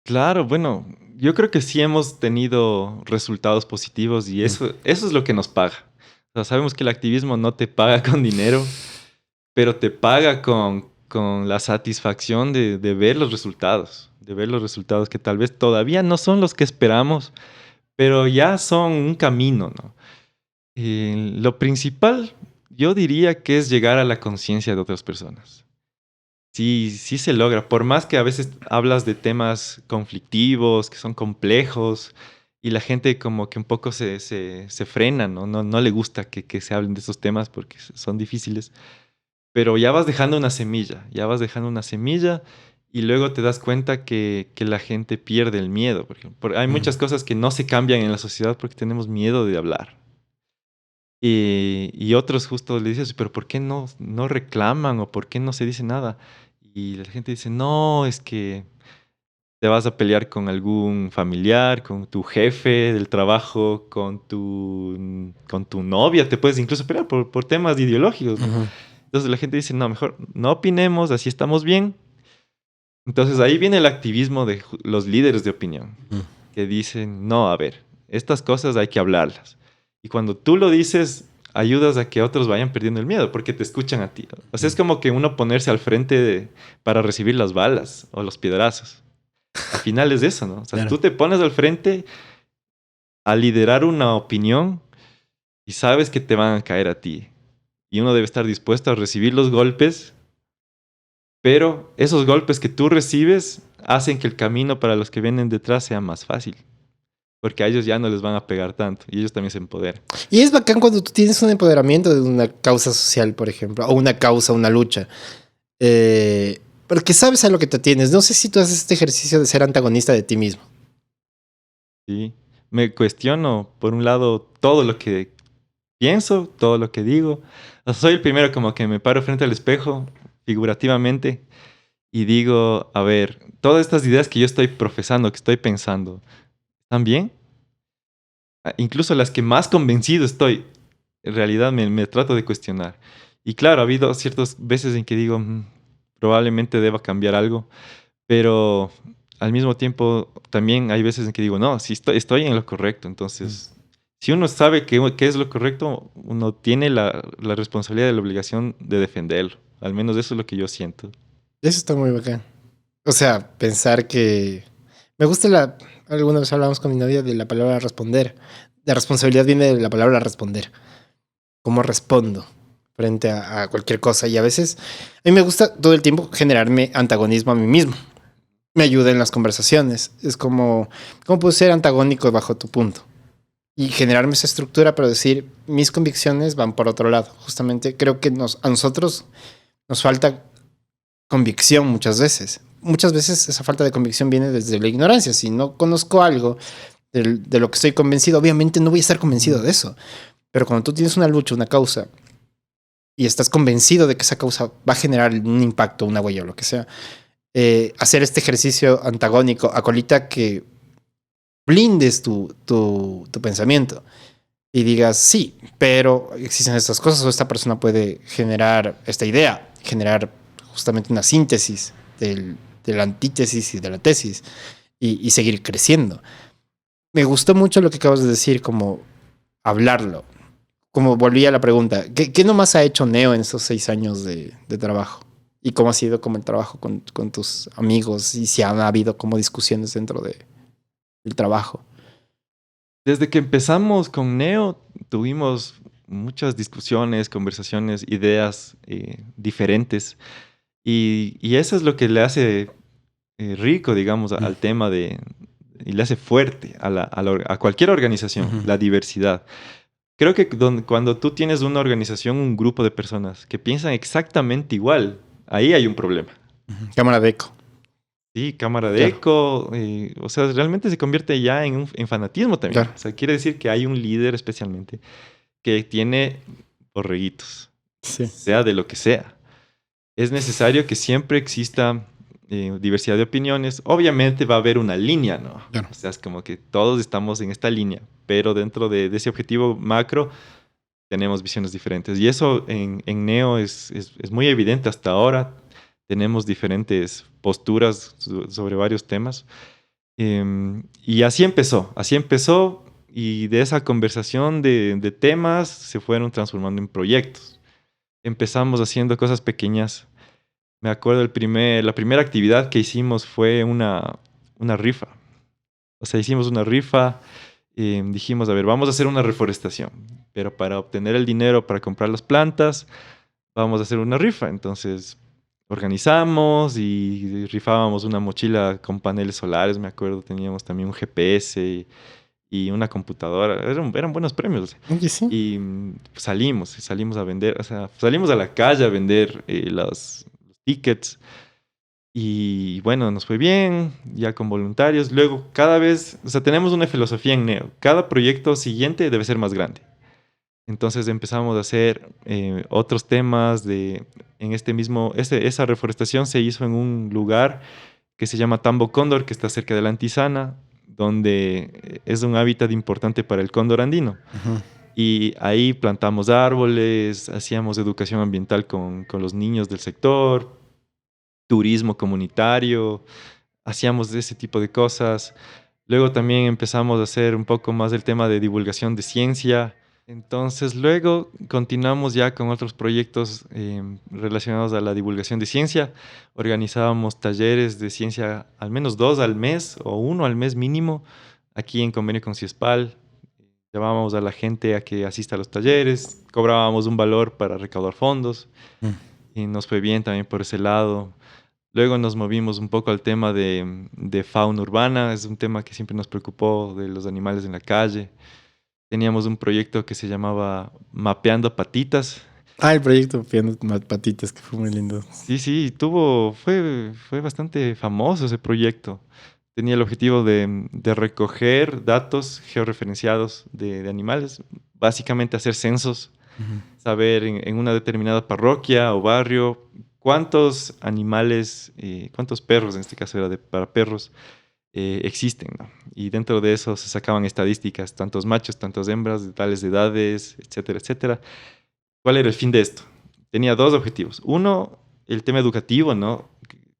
Claro, bueno, yo creo que sí hemos tenido resultados positivos y eso es lo que nos paga. O sea, sabemos que el activismo no te paga con dinero, pero te paga con la satisfacción de ver los resultados, de ver los resultados que tal vez todavía no son los que esperamos, pero ya son un camino, ¿no? Lo principal, yo diría que es llegar a la conciencia de otras personas. Sí, sí se logra, por más que a veces hablas de temas conflictivos, que son complejos, y la gente como que un poco se frena, ¿no? No le gusta que se hablen de esos temas porque son difíciles, pero ya vas dejando una semilla, ya vas dejando una semilla y luego te das cuenta que la gente pierde el miedo. Por ejemplo. Hay muchas cosas que no se cambian en la sociedad porque tenemos miedo de hablar. Y otros justo le dices, pero ¿por qué no reclaman o por qué no se dice nada? Y la gente dice, no, es que te vas a pelear con algún familiar, con tu jefe del trabajo, con tu novia, te puedes incluso pelear por temas ideológicos, ¿no?
Ujú.
Entonces la gente dice, no, mejor no opinemos, así estamos bien. Entonces ahí viene el activismo de los líderes de opinión, que dicen, no, a ver, estas cosas hay que hablarlas. Y cuando tú lo dices, ayudas a que otros vayan perdiendo el miedo, porque te escuchan a ti. O sea, es como que uno ponerse al frente para recibir las balas o los piedrazos. Al final es eso, ¿no? O sea,
Claro.
tú te pones al frente a liderar una opinión y sabes que te van a caer a ti. Y uno debe estar dispuesto a recibir los golpes, pero esos golpes que tú recibes hacen que el camino para los que vienen detrás sea más fácil. Porque a ellos ya no les van a pegar tanto y ellos también se empoderan.
Y es bacán cuando tú tienes un empoderamiento de una causa social, por ejemplo, o una causa, una lucha. Porque sabes a lo que te tienes. No sé si tú haces este ejercicio de ser antagonista de ti mismo.
¿Sí? Me cuestiono, por un lado, todo lo que pienso, todo lo que digo. O sea, soy el primero como que me paro frente al espejo, figurativamente, y digo, a ver, todas estas ideas que yo estoy profesando, que estoy pensando, ¿están bien? Incluso las que más convencido estoy, en realidad me trato de cuestionar. Y claro, ha habido ciertas veces en que digo, probablemente deba cambiar algo, pero al mismo tiempo también hay veces en que digo, no, sí estoy en lo correcto. Entonces, si uno sabe qué es lo correcto, uno tiene la responsabilidad y la obligación de defenderlo. Al menos eso es lo que yo siento.
Eso está muy bacán. O sea, pensar que... Me gusta la... Alguna vez hablamos con mi novia de la palabra responder. La responsabilidad viene de la palabra responder. ¿Cómo respondo frente a cualquier cosa? Y a veces a mí me gusta todo el tiempo generarme antagonismo a mí mismo. Me ayuda en las conversaciones. Es como, ¿cómo puedo ser antagónico bajo tu punto? Y generarme esa estructura, pero decir, mis convicciones van por otro lado. Justamente creo que a nosotros nos falta convicción muchas veces. Muchas veces esa falta de convicción viene desde la ignorancia. Si no conozco algo de lo que estoy convencido, obviamente no voy a estar convencido de eso. Pero cuando tú tienes una lucha, una causa, y estás convencido de que esa causa va a generar un impacto, una huella o lo que sea, hacer este ejercicio antagónico, acolita que blindes tu pensamiento y digas, sí, pero existen estas cosas o esta persona puede generar esta idea, generar justamente una síntesis de la antítesis y de la tesis y seguir creciendo. Me gustó mucho lo que acabas de decir, como hablarlo. Como volví a la pregunta, ¿qué nomás ha hecho Neo en esos 6 años de trabajo? ¿Y cómo ha sido como el trabajo con tus amigos? Y si han habido como discusiones dentro del trabajo.
Desde que empezamos con Neo, tuvimos muchas discusiones, conversaciones, ideas diferentes. Y eso es lo que le hace rico, digamos, al tema y le hace fuerte a cualquier organización, la diversidad. Creo que cuando tú tienes una organización, un grupo de personas que piensan exactamente igual, ahí hay un problema.
Cámara de eco.
Sí, cámara de
Claro.
eco, o sea, realmente se convierte ya en fanatismo también.
Claro.
O sea, quiere decir que hay un líder especialmente que tiene borreguitos,
Sí.
sea de lo que sea. Es necesario que siempre exista diversidad de opiniones. Obviamente va a haber una línea, ¿no?
Claro.
O sea, es como que todos estamos en esta línea, pero dentro de ese objetivo macro tenemos visiones diferentes. Y eso en Neo es muy evidente hasta ahora. Tenemos diferentes posturas sobre varios temas. Y así empezó y de esa conversación de temas se fueron transformando en proyectos. Empezamos haciendo cosas pequeñas. Me acuerdo la primera actividad que hicimos fue una rifa. O sea, hicimos una rifa, dijimos, a ver, vamos a hacer una reforestación, pero para obtener el dinero para comprar las plantas, vamos a hacer una rifa. Entonces organizamos y rifábamos una mochila con paneles solares, me acuerdo, teníamos también un GPS y una computadora, eran buenos premios.
Oye, sí.
Y salimos a vender, o sea, salimos a la calle a vender los tickets. Y bueno, nos fue bien, ya con voluntarios. Luego, cada vez, o sea, tenemos una filosofía en Neo. Cada proyecto siguiente debe ser más grande. Entonces empezamos a hacer otros temas en esa reforestación se hizo en un lugar que se llama Tambo Cóndor, que está cerca de la Antisana, donde es un hábitat importante para el cóndor andino.
Ujú.
Y ahí plantamos árboles, hacíamos educación ambiental con los niños del sector, turismo comunitario, hacíamos ese tipo de cosas. Luego también empezamos a hacer un poco más el tema de divulgación de ciencia. Entonces luego continuamos ya con otros proyectos relacionados a la divulgación de ciencia. Organizábamos talleres de ciencia, al menos 2 al mes o 1 al mes mínimo, aquí en convenio con CIESPAL. Llamábamos a la gente a que asista a los talleres, cobrábamos un valor para recaudar fondos
Mm.
y nos fue bien también por ese lado. Luego nos movimos un poco al tema de fauna urbana, es un tema que siempre nos preocupó de los animales en la calle. Teníamos un proyecto que se llamaba Mapeando Patitas.
Ah, el proyecto Piano Patitas, que fue muy lindo.
Sí, sí, fue bastante famoso ese proyecto. Tenía el objetivo de recoger datos georreferenciados de animales, básicamente hacer censos,
Ujú.
saber en una determinada parroquia o barrio cuántos animales, cuántos perros, en este caso era para perros, existen, ¿no? Y dentro de eso se sacaban estadísticas, tantos machos, tantas hembras, de tales edades, etcétera, etcétera. ¿Cuál era el fin de esto? Tenía dos objetivos. Uno, el tema educativo, ¿no?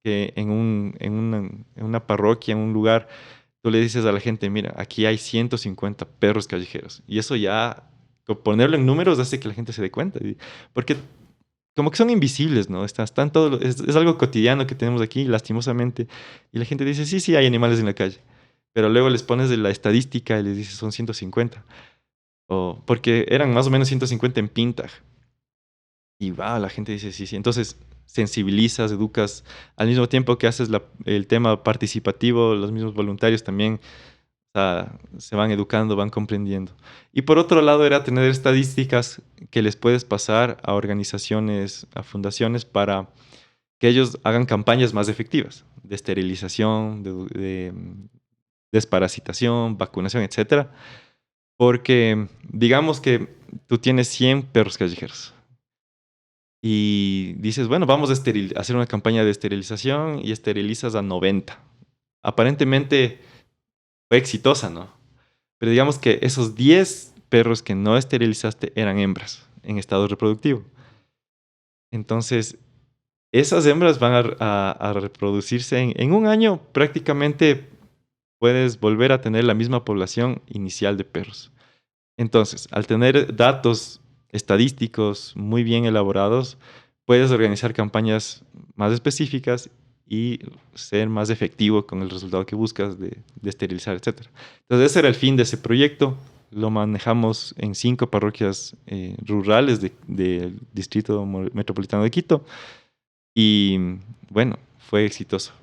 Que en una parroquia, en un lugar, tú le dices a la gente, mira, aquí hay 150 perros callejeros. Y eso ya, ponerlo en números hace que la gente se dé cuenta. Porque como que son invisibles, ¿no? Están es algo cotidiano que tenemos aquí, lastimosamente. Y la gente dice, sí, sí, hay animales en la calle. Pero luego les pones de la estadística y les dices, son 150. O, porque eran más o menos 150 en Pintag. Y va, la gente dice, sí, sí. Entonces, sensibilizas, educas, al mismo tiempo que haces el tema participativo, los mismos voluntarios también, o sea, se van educando, van comprendiendo. Y por otro lado era tener estadísticas que les puedes pasar a organizaciones, a fundaciones que ellos hagan campañas más efectivas de esterilización, de desparasitación, vacunación, etcétera. Porque digamos que tú tienes 100 perros callejeros y dices, bueno, vamos a hacer una campaña de esterilización y esterilizas a 90. Aparentemente fue exitosa, ¿no? Pero digamos que esos 10 perros que no esterilizaste eran hembras en estado reproductivo. Entonces, esas hembras van a reproducirse en un año. Prácticamente puedes volver a tener la misma población inicial de perros. Entonces, al tener datos estadísticos muy bien elaborados, puedes organizar campañas más específicas y ser más efectivo con el resultado que buscas de esterilizar, etc. Entonces, ese era el fin de ese proyecto. Lo manejamos en 5 parroquias rurales del Distrito Metropolitano de Quito. Y bueno, fue exitoso.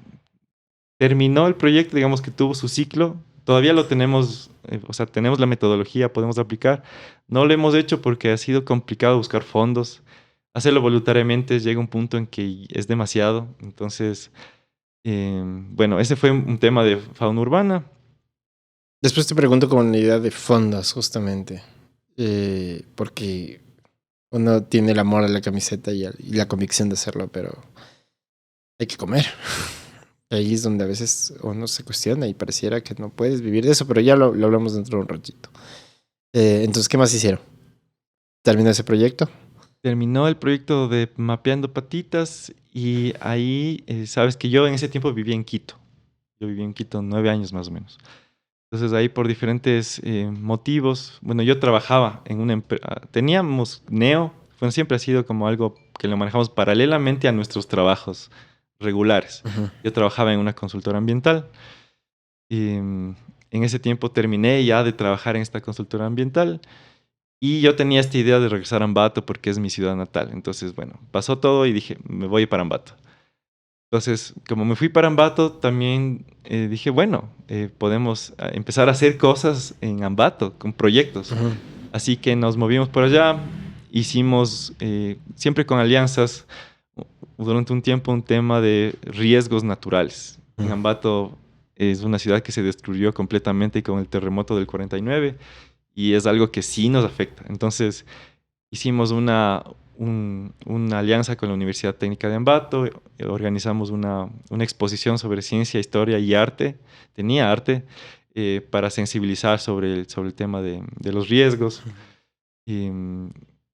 Terminó el proyecto, digamos que tuvo su ciclo. Todavía lo tenemos, o sea, tenemos la metodología, podemos aplicar. No lo hemos hecho porque ha sido complicado buscar fondos. Hacerlo voluntariamente llega un punto en que es demasiado. Entonces, bueno, ese fue un tema de fauna urbana.
Después te pregunto con la idea de fondos, justamente. Porque uno tiene el amor a la camiseta y la convicción de hacerlo, pero hay que comer. Ahí es donde a veces uno se cuestiona y pareciera que no puedes vivir de eso, pero ya lo hablamos dentro de un ratito. Entonces, ¿qué más hicieron? ¿Terminó ese proyecto?
Terminó el proyecto de Mapeando Patitas y ahí, sabes que yo en ese tiempo vivía en Quito. Yo viví en Quito 9 años más o menos. Entonces ahí por diferentes motivos, bueno, yo trabajaba en una empresa, teníamos Neo, bueno, siempre ha sido como algo que lo manejamos paralelamente a nuestros trabajos regulares.
Uh-huh.
Yo trabajaba en una consultora ambiental y en ese tiempo terminé ya de trabajar en esta consultora ambiental y yo tenía esta idea de regresar a Ambato porque es mi ciudad natal. Entonces, bueno, pasó todo y dije, me voy para Ambato. Entonces, como me fui para Ambato, también dije, bueno, podemos empezar a hacer cosas en Ambato, con proyectos.
Uh-huh.
Así que nos movimos por allá, hicimos, siempre con alianzas, durante un tiempo un tema de riesgos naturales.
Uh-huh.
En Ambato es una ciudad que se destruyó completamente con el terremoto del 49 y es algo que sí nos afecta. Entonces, hicimos una alianza con la Universidad Técnica de Ambato, organizamos una exposición sobre ciencia, historia y arte, tenía arte, para sensibilizar sobre el tema de los riesgos y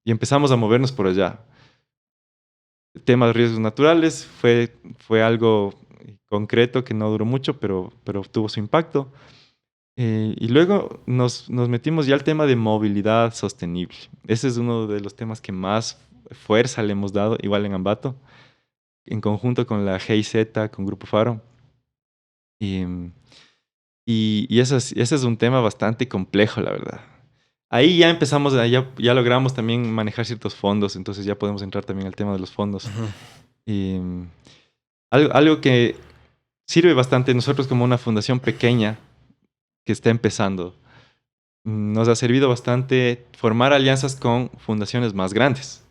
empezamos a movernos por allá. El tema de riesgos naturales fue algo concreto que no duró mucho, pero tuvo su impacto. Y luego nos metimos ya al tema de movilidad sostenible. Ese es uno de los temas que más fuerza le hemos dado, igual en Ambato, en conjunto con la GIZ, con Grupo Faro. Y ese es un tema bastante complejo, la verdad. Ahí ya empezamos, ya logramos también manejar ciertos fondos, entonces ya podemos entrar también al tema de los fondos.
Uh-huh.
Y algo que sirve bastante, nosotros como una fundación pequeña que está empezando, nos ha servido bastante formar alianzas con fundaciones más grandes.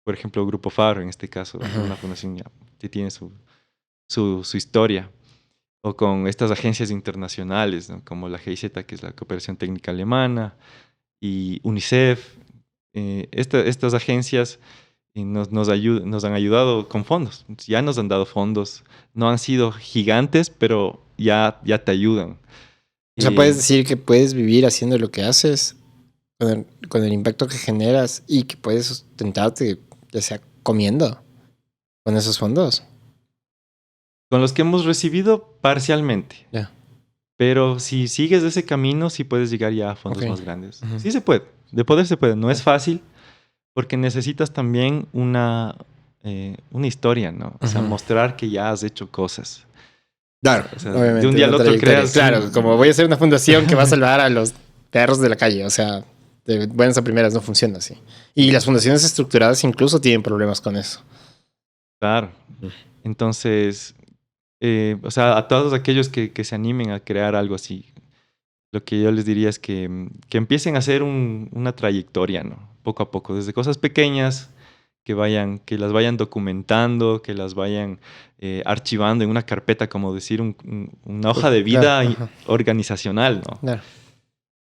Por ejemplo, Grupo Faro, en este caso,
uh-huh,
una fundación que tiene su historia. O con estas agencias internacionales, ¿no? Como la GIZ, que es la Cooperación Técnica Alemana, y UNICEF. Estas agencias nos han ayudado con fondos. Ya nos han dado fondos. No han sido gigantes, pero ya te ayudan.
O sea, puedes decir que puedes vivir haciendo lo que haces con el impacto que generas y que puedes sustentarte, ya sea comiendo con esos fondos.
Con los que hemos recibido parcialmente.
Yeah.
Pero si sigues ese camino, sí puedes llegar ya a fondos más grandes.
Uh-huh.
Sí se puede. De poder se puede. No es fácil porque necesitas también una historia, ¿no? O sea, mostrar que ya has hecho cosas.
Claro,
o sea,
obviamente.
De un día al otro creas...
Claro, como voy a hacer una fundación que va a salvar a los perros de la calle. O sea, de buenas a primeras no funciona así. Y las fundaciones estructuradas incluso tienen problemas con eso.
Claro. Entonces, o sea, a todos aquellos que se animen a crear algo así, lo que yo les diría es que empiecen a hacer una trayectoria, ¿no? Poco a poco, desde cosas pequeñas, que las vayan documentando, que las vayan archivando en una carpeta, como decir, una hoja de vida organizacional, ¿no?
Claro.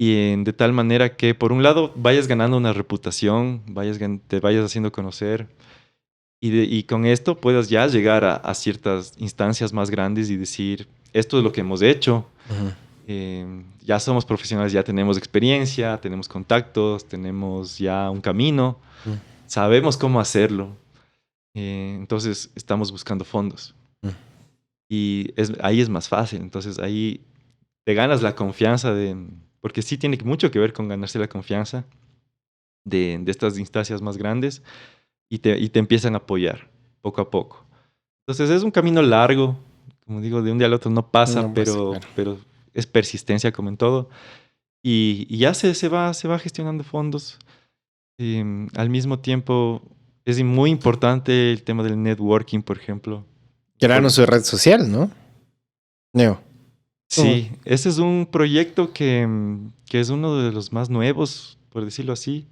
Y de tal manera que, por un lado, vayas ganando una reputación, te vayas haciendo conocer, y con esto puedas ya llegar a ciertas instancias más grandes y decir, esto es lo que hemos hecho, ya somos profesionales, ya tenemos experiencia, tenemos contactos, tenemos ya un camino, sabemos cómo hacerlo, entonces estamos buscando fondos. Y ahí es más fácil, entonces ahí te ganas la confianza porque sí tiene mucho que ver con ganarse la confianza de estas instancias más grandes y te empiezan a apoyar poco a poco. Entonces es un camino largo, como digo, de un día al otro no pasa,
No pasa,
pero,
claro.
pero es persistencia como en todo. Y ya se va gestionando fondos. Al mismo tiempo es muy importante el tema del networking, por ejemplo.
Crearon su red social, ¿no? Neo.
Sí, ese es un proyecto que es uno de los más nuevos, por decirlo así.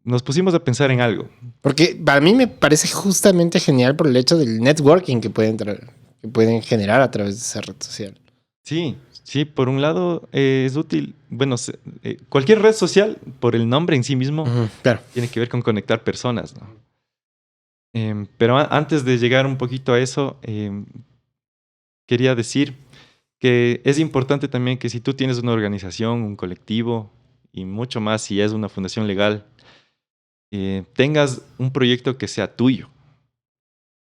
Nos pusimos a pensar en algo.
Porque para mí me parece justamente genial por el hecho del networking que pueden generar a través de esa red social.
Sí, sí, por un lado es útil. Bueno, cualquier red social, por el nombre en sí mismo,
Claro.
tiene que ver con conectar personas, ¿no? Pero antes de llegar un poquito a eso, quería decir que es importante también que si tú tienes una organización, un colectivo, y mucho más si es una fundación legal, tengas un proyecto que sea tuyo.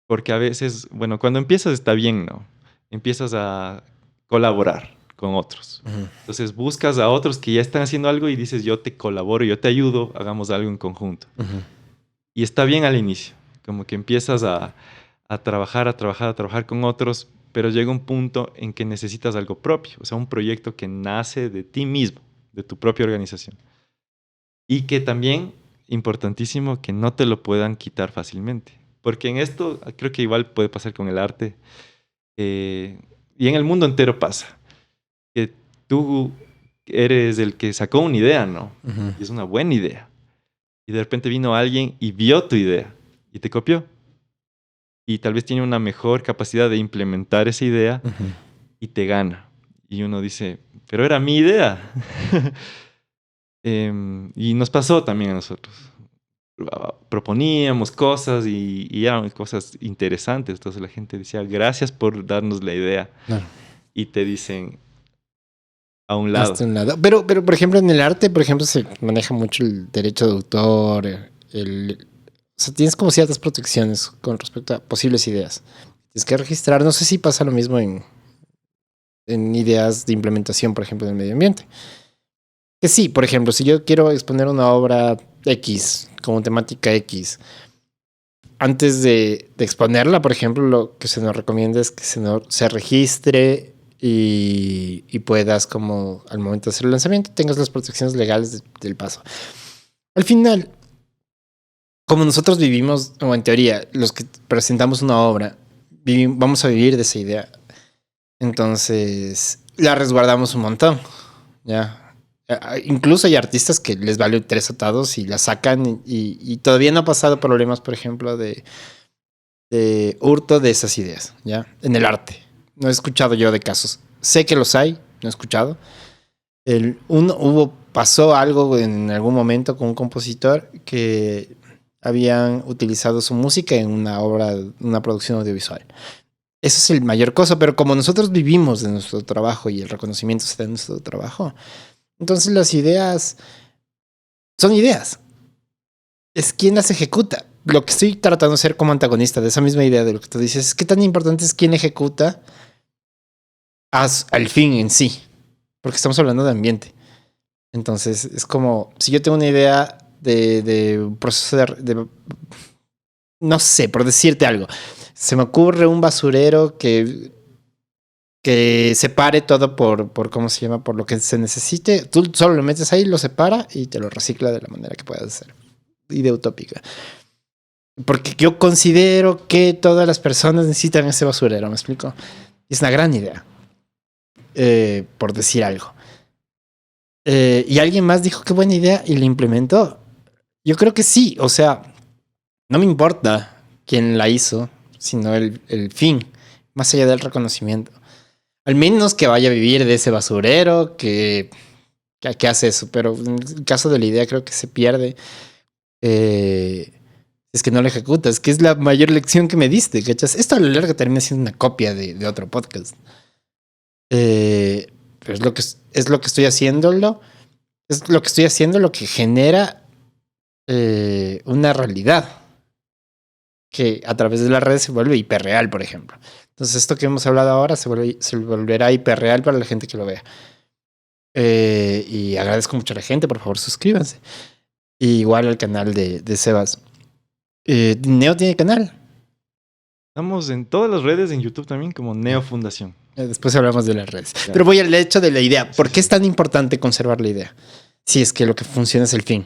Porque a veces, bueno, cuando empiezas está bien, ¿no? Empiezas a colaborar con otros. Entonces buscas a otros que ya están haciendo algo y dices, yo te colaboro, yo te ayudo, hagamos algo en conjunto. Y está bien al inicio, como que empiezas a trabajar con otros, pero llega un punto en que necesitas algo propio, o sea, un proyecto que nace de ti mismo, de tu propia organización. Y que también, importantísimo, que no te lo puedan quitar fácilmente. Porque en esto creo que igual puede pasar con el arte, y en el mundo entero pasa, que tú eres el que sacó una idea, ¿no? Y es una buena idea. Y de repente vino alguien y vio tu idea y te copió. Y tal vez tiene una mejor capacidad de implementar esa idea y te gana. Y uno dice, pero era mi idea. Y nos pasó también a nosotros. Proponíamos cosas y eran cosas interesantes. Entonces la gente decía, gracias por darnos la idea.
Claro.
Y te dicen, a un lado.
Hasta un lado. Pero, por ejemplo, en el arte, por ejemplo, se maneja mucho el derecho de autor. O sea, tienes como ciertas protecciones con respecto a posibles ideas. Tienes que registrar. No sé si pasa lo mismo en ideas de implementación, por ejemplo, del medio ambiente. Que sí, por ejemplo, si yo quiero exponer una obra X, como temática X, antes de exponerla, por ejemplo, lo que se nos recomienda es que se registre y puedas, como al momento de hacer el lanzamiento, tengas las protecciones legales del paso. Al final, como nosotros vivimos, o en teoría, los que presentamos una obra, vamos a vivir de esa idea. Entonces, la resguardamos un montón, ¿ya? Incluso hay artistas que les vale tres atados y la sacan y todavía no ha pasado problemas, por ejemplo, de hurto de esas ideas, ¿ya? En el arte. No he escuchado yo de casos. Sé que los hay, no he escuchado. Pasó algo en algún momento con un compositor que habían utilizado su música en una obra, una producción audiovisual. Eso es el mayor cosa, pero como nosotros vivimos de nuestro trabajo y el reconocimiento está en nuestro trabajo, entonces las ideas son ideas. Es quien las ejecuta. Lo que estoy tratando de ser como antagonista de esa misma idea de lo que tú dices es que tan importante es quién ejecuta al fin en sí, porque estamos hablando de ambiente. Entonces es como si yo tengo una idea de un proceso no sé, por decirte algo, se me ocurre un basurero que separe todo por ¿cómo se llama? Por lo que se necesite. Tú solo lo metes ahí, lo separa y te lo recicla de la manera que puedas hacer. Idea utópica. Porque yo considero que todas las personas necesitan ese basurero, ¿me explico? Es una gran idea, por decir algo. Y alguien más dijo qué buena idea y la implementó. Yo creo que sí, o sea, no me importa quién la hizo, sino el fin, más allá del reconocimiento. Al menos que vaya a vivir de ese basurero que hace eso, pero en el caso de la idea creo que se pierde. Es que no lo ejecutas, que es la mayor lección que me diste, ¿cachas? Esto a lo largo termina siendo una copia de otro podcast. Pero es lo que estoy haciéndolo. Es lo que estoy haciendo lo que genera una realidad que a través de las redes se vuelve hiperreal, por ejemplo. Entonces, esto que hemos hablado ahora se volverá hiperreal para la gente que lo vea. Y agradezco mucho a la gente, por favor, suscríbanse. Y igual al canal de Sebas. Neo tiene canal.
Estamos en todas las redes, en YouTube también, como Neo Fundación.
Después hablamos de las redes.
Claro.
Pero voy al hecho de la idea. ¿Por qué es tan importante conservar la idea? Si es que lo que funciona es el fin.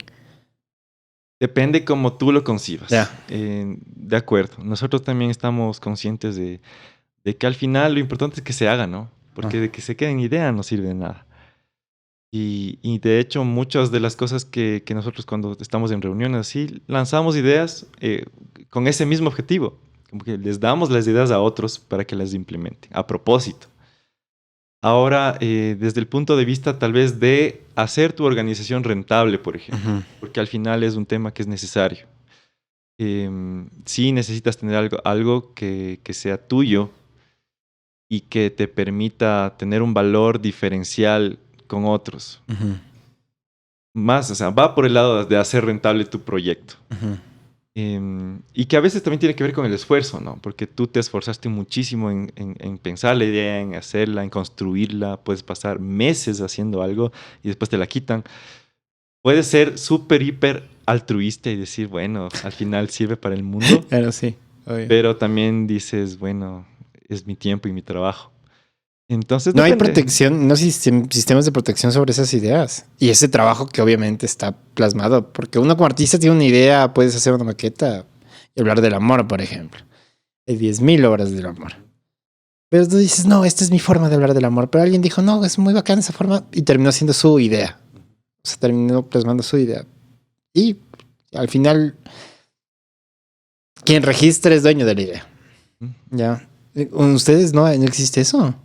Depende cómo tú lo concibas.
Ya.
De acuerdo. Nosotros también estamos conscientes de que al final lo importante es que se haga, ¿no? Porque de que se quede en idea no sirve de nada. Y de hecho, muchas de las cosas que nosotros cuando estamos en reuniones así, lanzamos ideas con ese mismo objetivo. Como que les damos las ideas a otros para que las implementen. A propósito. Ahora, desde el punto de vista tal vez de hacer tu organización rentable, por ejemplo, porque al final es un tema que es necesario. Sí necesitas tener algo que sea tuyo y que te permita tener un valor diferencial con otros. Más, o sea, va por el lado de hacer rentable tu proyecto. Y que a veces también tiene que ver con el esfuerzo, ¿no? Porque tú te esforzaste muchísimo en pensar la idea, en hacerla, en construirla. Puedes pasar meses haciendo algo y después te la quitan. Puedes ser súper, hiper altruista y decir, bueno, al final sirve para el mundo.
Claro, sí. Obvio.
Pero también dices, bueno, es mi tiempo y mi trabajo. Entonces,
no
depende.
hay protección, no sistemas de protección sobre esas ideas. Y ese trabajo que obviamente está plasmado. Porque uno como artista tiene una idea, puedes hacer una maqueta y hablar del amor, por ejemplo. Hay 10.000 obras del amor. Pero tú dices, no, esta es mi forma de hablar del amor. Pero alguien dijo, no, es muy bacana esa forma. Y terminó siendo su idea. O sea, terminó plasmando su idea. Y al final, quien registra es dueño de la idea. Ya. ¿Ustedes no existe eso?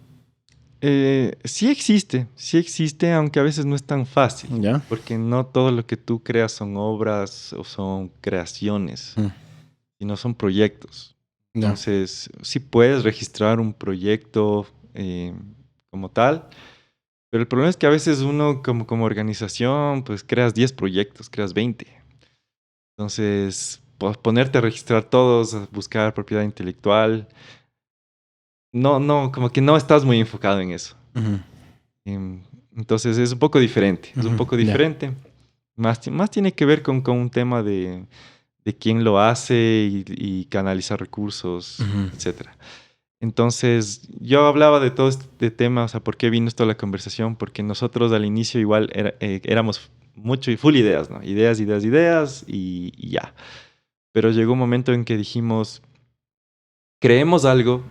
Sí existe, aunque a veces no es tan fácil.
Ya.
Porque no todo lo que tú creas son obras o son creaciones, sino son proyectos.
Ya.
Entonces, sí puedes registrar un proyecto como tal, pero el problema es que a veces uno como organización, pues creas 10 proyectos, creas 20. Entonces, ponerte a registrar todos, a buscar propiedad intelectual, no, como que no estás muy enfocado en eso. Entonces es un poco diferente, es un poco diferente. Más tiene que ver con un tema de quién lo hace y canalizar recursos, etcétera. Entonces, yo hablaba de todo este tema, o sea, ¿por qué vino esto a la conversación? Porque nosotros al inicio igual éramos mucho y full ideas, ¿no? Ideas y ya. Pero llegó un momento en que dijimos, creemos algo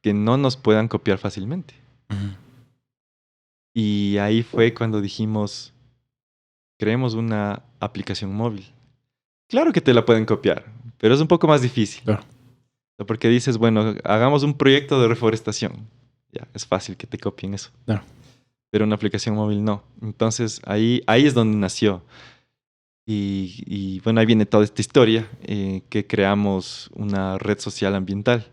que no nos puedan copiar fácilmente. Y ahí fue cuando dijimos, creemos una aplicación móvil. Claro que te la pueden copiar, pero es un poco más difícil.
Claro.
Porque dices, bueno, hagamos un proyecto de reforestación. Ya, es fácil que te copien eso.
Claro.
Pero una aplicación móvil no. Entonces ahí es donde nació. Y bueno, ahí viene toda esta historia, que creamos una red social ambiental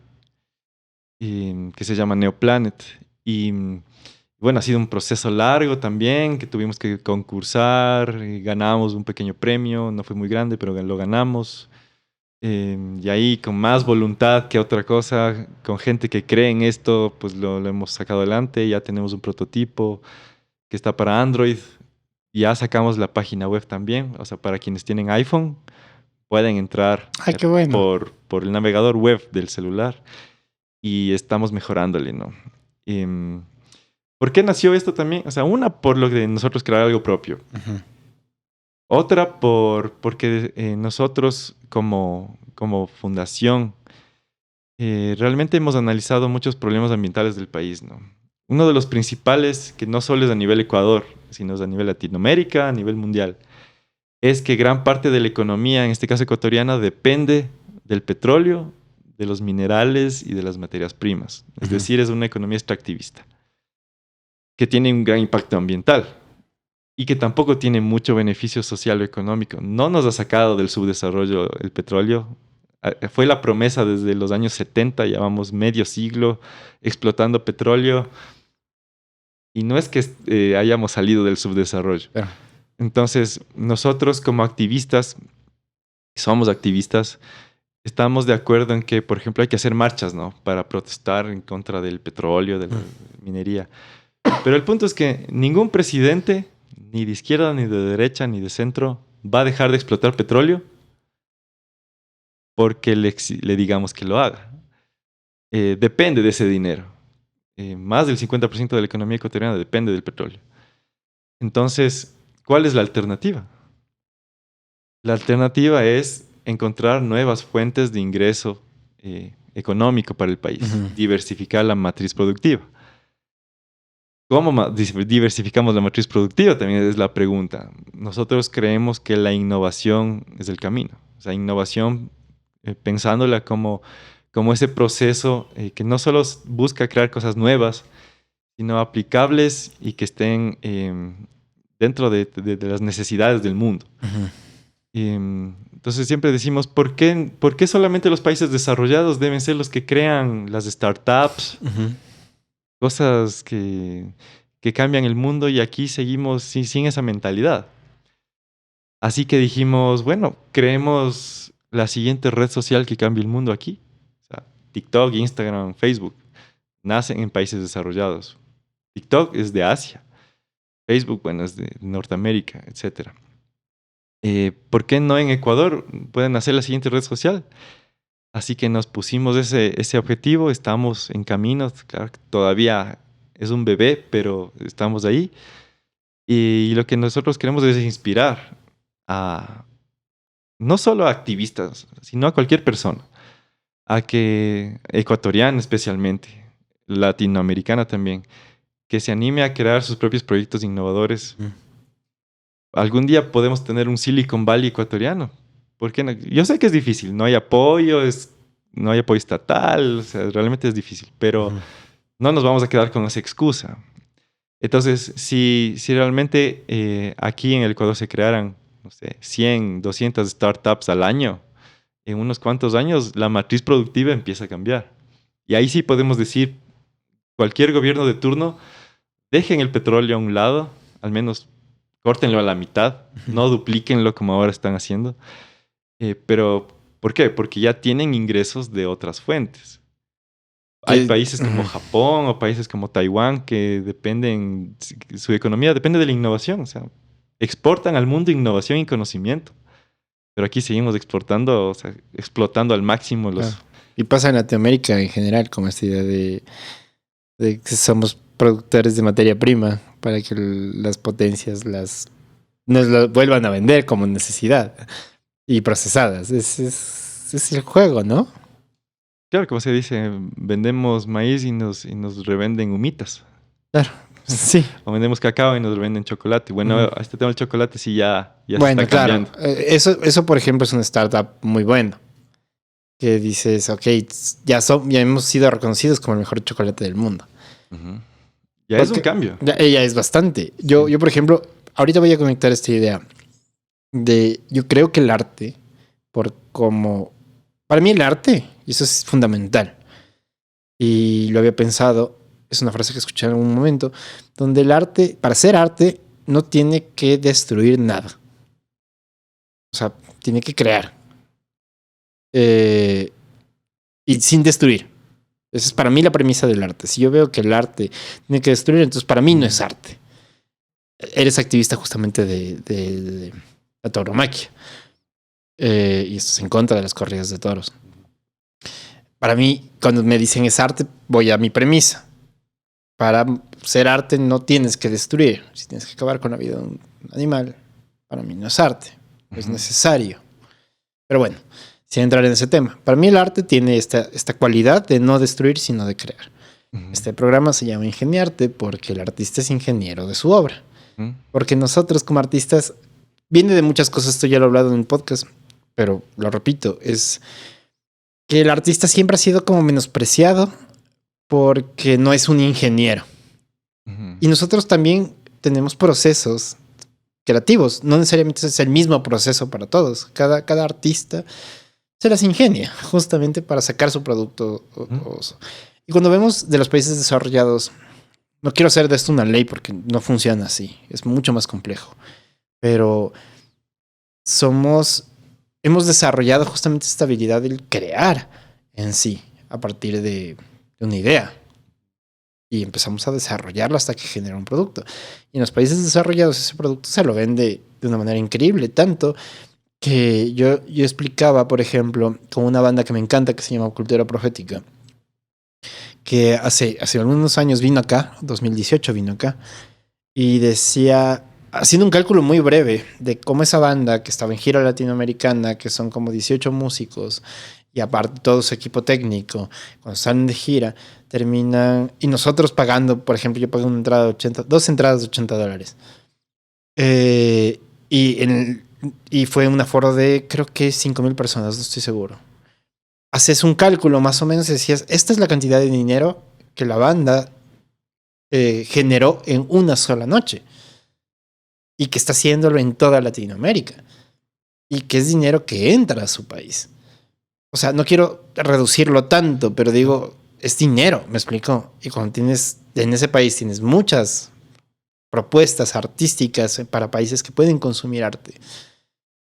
que se llama Neoplanet. Y bueno, ha sido un proceso largo también, que tuvimos que concursar, ganamos un pequeño premio, no fue muy grande, pero lo ganamos. Y ahí con más voluntad que otra cosa, con gente que cree en esto, pues lo hemos sacado adelante. Ya tenemos un prototipo que está para Android. Ya sacamos la página web también. O sea, para quienes tienen iPhone, pueden entrar
Qué bueno.
por el navegador web del celular. Y estamos mejorándole, ¿no? ¿Por qué nació esto también? O sea, una, por lo de nosotros crear algo propio. Otra, porque nosotros como fundación realmente hemos analizado muchos problemas ambientales del país, ¿no? Uno de los principales, que no solo es a nivel Ecuador, sino es a nivel Latinoamérica, a nivel mundial, es que gran parte de la economía, en este caso ecuatoriana, depende del petróleo, de los minerales y de las materias primas. Es decir, es una economía extractivista que tiene un gran impacto ambiental y que tampoco tiene mucho beneficio social o económico. No nos ha sacado del subdesarrollo el petróleo. Fue la promesa desde los años 70, llevamos medio siglo explotando petróleo y no es que hayamos salido del subdesarrollo.
Claro.
Entonces, nosotros como activistas, somos activistas, estamos de acuerdo en que, por ejemplo, hay que hacer marchas, ¿no? Para protestar en contra del petróleo, de la minería. Pero el punto es que ningún presidente, ni de izquierda, ni de derecha, ni de centro, va a dejar de explotar petróleo porque le digamos que lo haga. Depende de ese dinero. Más del 50% de la economía ecuatoriana depende del petróleo. Entonces, ¿cuál es la alternativa? La alternativa es encontrar nuevas fuentes de ingreso económico para el país, diversificar la matriz productiva. ¿Cómo diversificamos la matriz productiva? También es la pregunta. Nosotros creemos que la innovación es el camino. O sea, innovación pensándola como ese proceso que no solo busca crear cosas nuevas, sino aplicables y que estén dentro de las necesidades del mundo. Entonces siempre decimos, ¿por qué solamente los países desarrollados deben ser los que crean las startups? Cosas que cambian el mundo y aquí seguimos sin esa mentalidad. Así que dijimos, bueno, creemos la siguiente red social que cambie el mundo aquí. O sea, TikTok, Instagram, Facebook nacen en países desarrollados. TikTok es de Asia. Facebook, bueno, es de Norteamérica, etc. ¿Por qué no en Ecuador pueden hacer la siguiente red social? Así que nos pusimos ese objetivo, estamos en camino, claro, todavía es un bebé, pero estamos ahí. Y lo que nosotros queremos es inspirar a no solo a activistas, sino a cualquier persona, a que, ecuatoriana especialmente, latinoamericana también, que se anime a crear sus propios proyectos innovadores. Algún día podemos tener un Silicon Valley ecuatoriano. ¿Por qué no? Yo sé que es difícil, no hay apoyo estatal, o sea, realmente es difícil, pero no nos vamos a quedar con esa excusa. Entonces, si realmente aquí en el Ecuador se crearan, no sé, 100, 200 startups al año, en unos cuantos años la matriz productiva empieza a cambiar. Y ahí sí podemos decir, cualquier gobierno de turno, dejen el petróleo a un lado, al menos córtenlo a la mitad, no duplíquenlo como ahora están haciendo. Pero, ¿por qué? Porque ya tienen ingresos de otras fuentes. Hay países como Japón o países como Taiwán que dependen, su economía depende de la innovación. O sea, exportan al mundo innovación y conocimiento. Pero aquí seguimos exportando, o sea, explotando al máximo los...
Claro. Y pasa en Latinoamérica en general, como esta idea de que somos productores de materia prima para que las potencias nos lo vuelvan a vender como necesidad y procesadas. Es el juego, ¿no?
Claro, como se dice, vendemos maíz y nos revenden humitas.
Claro, sí.
O vendemos cacao y nos revenden chocolate. Bueno, este tema del chocolate sí ya
bueno,
se está cambiando.
Claro. Eso, por ejemplo, es una startup muy buena. Que dices, ok, ya hemos sido reconocidos como el mejor chocolate del mundo.
Ya es un cambio.
Ya es bastante. Yo, por ejemplo, ahorita voy a conectar esta idea yo creo que el arte, para mí el arte, y eso es fundamental, y lo había pensado, es una frase que escuché en algún momento, donde el arte, para ser arte, no tiene que destruir nada. O sea, tiene que crear. Y sin destruir. Esa es para mí la premisa del arte. Si yo veo que el arte tiene que destruir, entonces para mí no es arte. Eres activista justamente de la tauromaquia. Y esto es en contra de las corridas de toros. Para mí, cuando me dicen es arte, voy a mi premisa. Para ser arte no tienes que destruir. Si tienes que acabar con la vida de un animal, para mí no es arte. Es necesario. Pero bueno, sin entrar en ese tema. Para mí el arte tiene esta cualidad de no destruir, sino de crear. Este programa se llama Ingeniarte porque el artista es ingeniero de su obra. Porque nosotros como artistas viene de muchas cosas, esto ya lo he hablado en el podcast, pero lo repito, es que el artista siempre ha sido como menospreciado porque no es un ingeniero.
Ujú.
Y nosotros también tenemos procesos creativos, no necesariamente es el mismo proceso para todos. Cada artista se las ingenia justamente para sacar su producto. Y cuando vemos de los países desarrollados, no quiero hacer de esto una ley porque no funciona así, es mucho más complejo, pero hemos desarrollado justamente esta habilidad del crear en sí a partir de una idea y empezamos a desarrollarlo hasta que genera un producto. Y en los países desarrollados ese producto se lo vende de una manera increíble, tanto que yo explicaba, por ejemplo, con una banda que me encanta que se llama Cultura Profética, que hace algunos años vino acá, 2018 vino acá, y decía, haciendo un cálculo muy breve de cómo esa banda que estaba en gira latinoamericana, que son como 18 músicos, y aparte todo su equipo técnico, cuando salen de gira, terminan, y nosotros pagando, por ejemplo, yo pagué una entrada de 80, dos entradas de $80. Eh, y, y fue un aforo de creo que 5,000 personas, no estoy seguro. Haces un cálculo más o menos y decías, esta es la cantidad de dinero que la banda generó en una sola noche y que está haciéndolo en toda Latinoamérica y que es dinero que entra a su país. O sea, no quiero reducirlo tanto, pero digo, es dinero, me explico. Y cuando tienes, en ese país tienes muchas propuestas artísticas para países que pueden consumir arte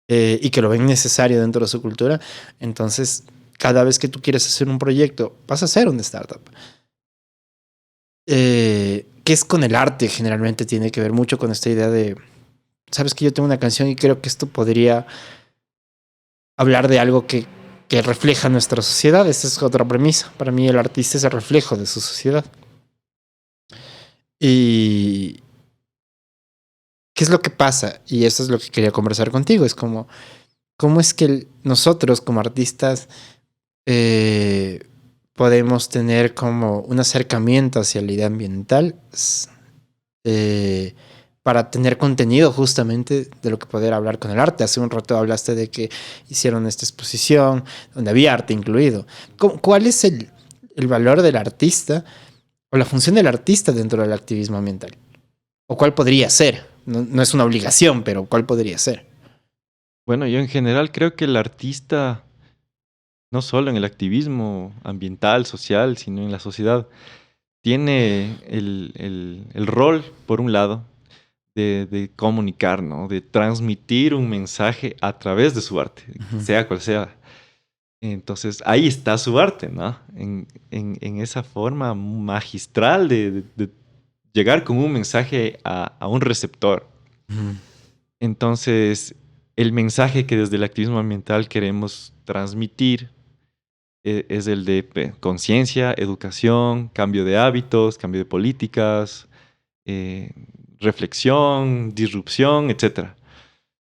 y que lo ven necesario dentro de su cultura, entonces cada vez que tú quieres hacer un proyecto, vas a hacer una startup. Que es con el arte, generalmente tiene que ver mucho con esta idea de, sabes que yo tengo una canción y creo que esto podría hablar de algo que refleja nuestra sociedad. Esta es otra premisa. Para mí el artista es el reflejo de su sociedad. Y ¿qué es lo que pasa? Y eso es lo que quería conversar contigo. Es como, ¿cómo es que nosotros como artistas podemos tener como un acercamiento hacia la idea ambiental para tener contenido justamente de lo que poder hablar con el arte? Hace un rato hablaste de que hicieron esta exposición donde había arte incluido. ¿Cuál es el valor del artista o la función del artista dentro del activismo ambiental? ¿O cuál podría ser? No, no es una obligación, pero ¿cuál podría ser?
Bueno, yo en general creo que el artista, no solo en el activismo ambiental, social, sino en la sociedad, tiene el rol, por un lado, de comunicar, ¿no? De transmitir un mensaje a través de su arte,
Ujú.
sea cual sea. Entonces, ahí está su arte, ¿no? En esa forma magistral de llegar con un mensaje a un receptor.
Ujú.
Entonces, el mensaje que desde el activismo ambiental queremos transmitir es el de conciencia, educación, cambio de hábitos, cambio de políticas, eh, reflexión, disrupción, etcétera.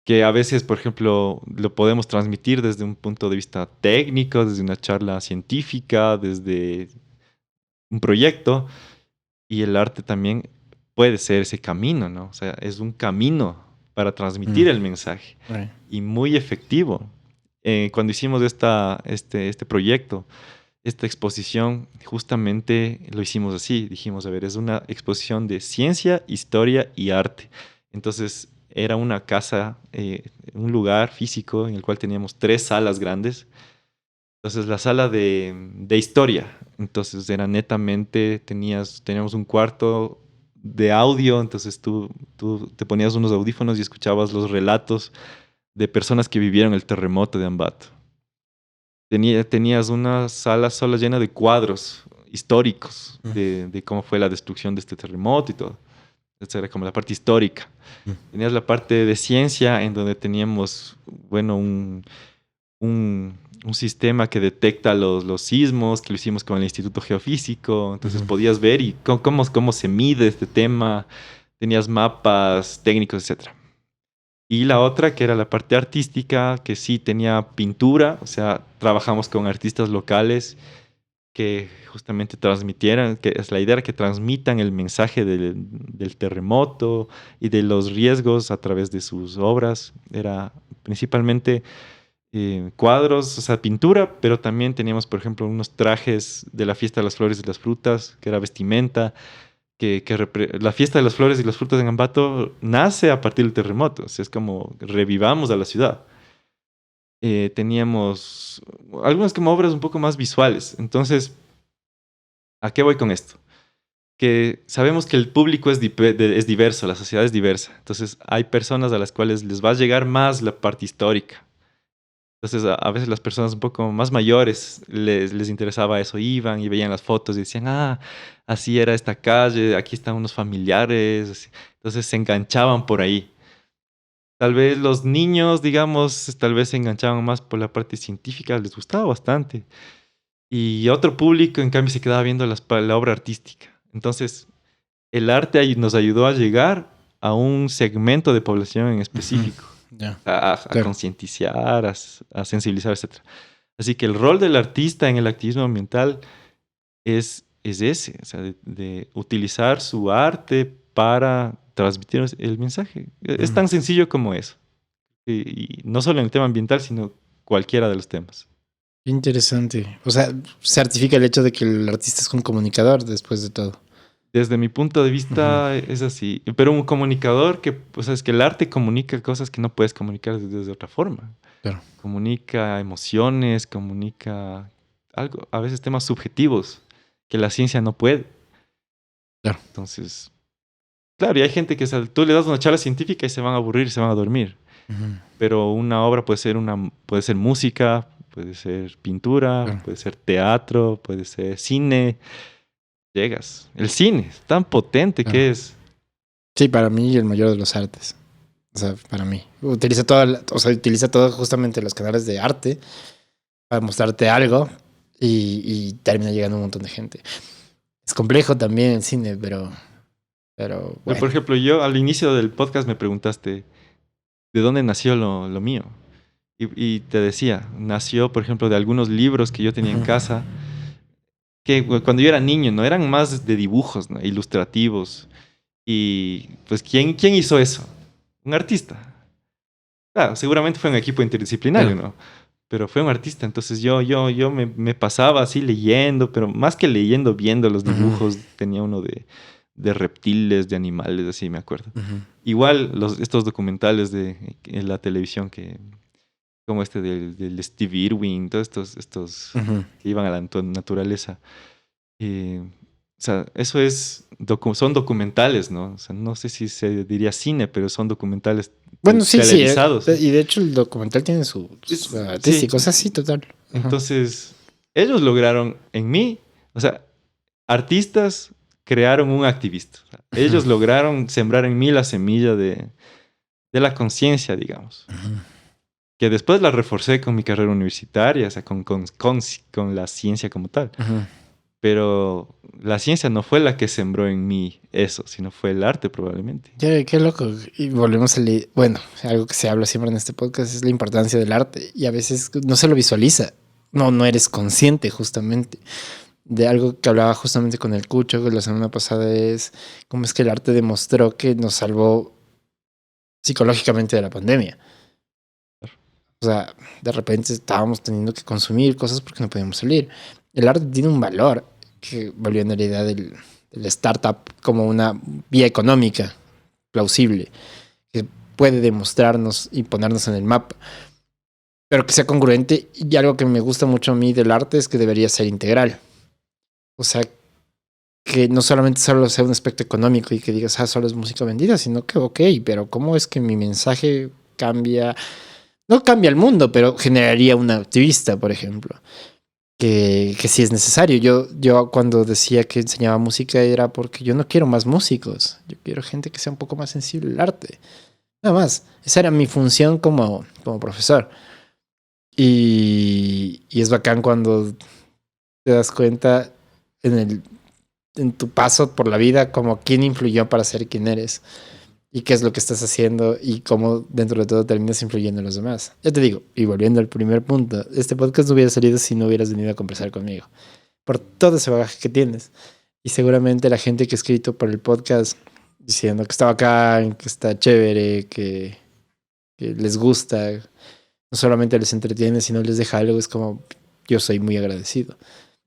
Que a veces, por ejemplo, lo podemos transmitir desde un punto de vista técnico, desde una charla científica, desde un proyecto, y el arte también puede ser ese camino, ¿no? O sea, es un camino para transmitir
Mm.
el mensaje
Right.
y muy efectivo. Cuando hicimos este proyecto, esta exposición, justamente lo hicimos así. Dijimos, a ver, es una exposición de ciencia, historia y arte. Entonces, era una casa, un lugar físico en el cual teníamos 3 salas grandes. Entonces, la sala de historia, entonces era netamente, teníamos un cuarto de audio, entonces tú te ponías unos audífonos y escuchabas los relatos de personas que vivieron el terremoto de Ambato. Tenías una sala sola llena de cuadros históricos
Mm.
de cómo fue la destrucción de este terremoto y todo. Esa era como la parte histórica.
Mm.
Tenías la parte de ciencia en donde teníamos, bueno, un sistema que detecta los sismos, que lo hicimos con el Instituto Geofísico. Entonces
Ujú.
podías ver y cómo se mide este tema. Tenías mapas técnicos, etcétera. Y la otra, que era la parte artística, que sí tenía pintura, o sea, trabajamos con artistas locales que justamente transmitieran, que es la idea era que transmitan el mensaje del terremoto y de los riesgos a través de sus obras. Era principalmente cuadros, o sea, pintura, pero también teníamos, por ejemplo, unos trajes de la fiesta de las flores y las frutas, que era vestimenta, la fiesta de las flores y las frutas en Ambato nace a partir del terremoto, o sea, es como revivamos a la ciudad. Teníamos algunas como obras un poco más visuales. Entonces, ¿a qué voy con esto? Que sabemos que el público es diverso, la sociedad es diversa. Entonces, hay personas a las cuales les va a llegar más la parte histórica. Entonces, a veces las personas un poco más mayores les interesaba eso, iban y veían las fotos y decían, ah, así era esta calle, aquí están unos familiares. Así. Entonces, se enganchaban por ahí. Tal vez los niños, digamos, tal vez se enganchaban más por la parte científica, les gustaba bastante. Y otro público, en cambio, se quedaba viendo la obra artística. Entonces, el arte ahí nos ayudó a llegar a un segmento de población en específico,
Ya,
a
claro.
concientizar, a sensibilizar, etc. Así que el rol del artista en el activismo ambiental es ese, o sea, de utilizar su arte para transmitir el mensaje. Es tan sencillo como eso. Y no solo en el tema ambiental, sino cualquiera de los temas.
Interesante. O sea, certifica el hecho de que el artista es un comunicador después de todo.
Desde mi punto de
Ujú,
vista es así. Pero un comunicador que, o sea, es que el arte comunica cosas que no puedes comunicar desde otra forma.
claro.
Comunica emociones, comunica algo, a veces temas subjetivos que la ciencia no puede.
Claro.
Entonces, claro, y hay gente que o sea, tú le das una charla científica y se van a aburrir, se van a dormir.
Ujú,
Pero una obra puede ser música, puede ser pintura,
claro.
puede ser teatro, puede ser cine. Llegas. El cine, tan potente
Claro.
que es.
Sí, para mí el mayor de los artes. O sea, para mí. Utiliza todo, o sea, utiliza todo justamente los canales de arte para mostrarte algo y termina llegando a un montón de gente. Es complejo también el cine, pero
Pero, por
bueno.
ejemplo, yo al inicio del podcast me preguntaste de dónde nació lo mío. Y te decía, nació, por ejemplo, de algunos libros que yo tenía en
Ujú.
casa, que cuando yo era niño, ¿no? Eran más de dibujos, ¿no? Ilustrativos. Y pues, ¿quién hizo eso? Un artista. Claro, seguramente fue un equipo interdisciplinario,
Claro.
¿no? Pero fue un artista, entonces yo me pasaba así leyendo, pero más que leyendo, viendo los
Ujú,
dibujos, tenía uno de reptiles, de animales, así me acuerdo.
ujú.
Igual estos documentales en la televisión como este del Steve Irwin, todos estos
Ujú.
que iban a la naturaleza. O sea, eso son documentales, ¿no? O sea, no sé si se diría cine, pero son documentales
Bueno, sí, sí.
televisados.
Y de hecho el documental tiene su
Sí,
artístico. O sea, sí, total. Ajá.
entonces ellos lograron en mí, o sea, artistas crearon un activista. O sea,
Ujú,
ellos lograron sembrar en mí la semilla de la conciencia, digamos.
ujú,
Que después la reforcé con mi carrera universitaria, o sea, con la ciencia como tal.
ujú.
Pero la ciencia no fue la que sembró en mí eso, sino fue el arte probablemente.
Qué loco. Y volvemos a leer. Bueno, algo que se habla siempre en este podcast es la importancia del arte. Y a veces no se lo visualiza. No eres consciente justamente de algo que hablaba justamente con el Cucho que la semana pasada es cómo es que el arte demostró que nos salvó psicológicamente de la pandemia. O sea, de repente estábamos teniendo que consumir cosas porque no podíamos salir. El arte tiene un valor que, volviendo a la idea del startup como una vía económica plausible, que puede demostrarnos y ponernos en el mapa, pero que sea congruente. Y algo que me gusta mucho a mí del arte es que debería ser integral. O sea, que no solamente solo sea un aspecto económico y que digas, ah, solo es música vendida, sino que, ok, pero ¿cómo es que mi mensaje cambia? No cambia el mundo, pero generaría un activista, por ejemplo, que sí es necesario. Yo cuando decía que enseñaba música era porque yo no quiero más músicos, yo quiero gente que sea un poco más sensible al arte. Nada más, esa era mi función como profesor. Y es bacán cuando te das cuenta en tu paso por la vida como quién influyó para ser quien eres y qué es lo que estás haciendo y cómo dentro de todo terminas influyendo en los demás. Ya te digo, y volviendo al primer punto, este podcast no hubiera salido si no hubieras venido a conversar conmigo. por todo ese bagaje que tienes. Y seguramente la gente que ha escrito por el podcast diciendo que está bacán, que está chévere, que les gusta, no solamente les entretiene, sino les deja algo, es como, yo soy muy agradecido.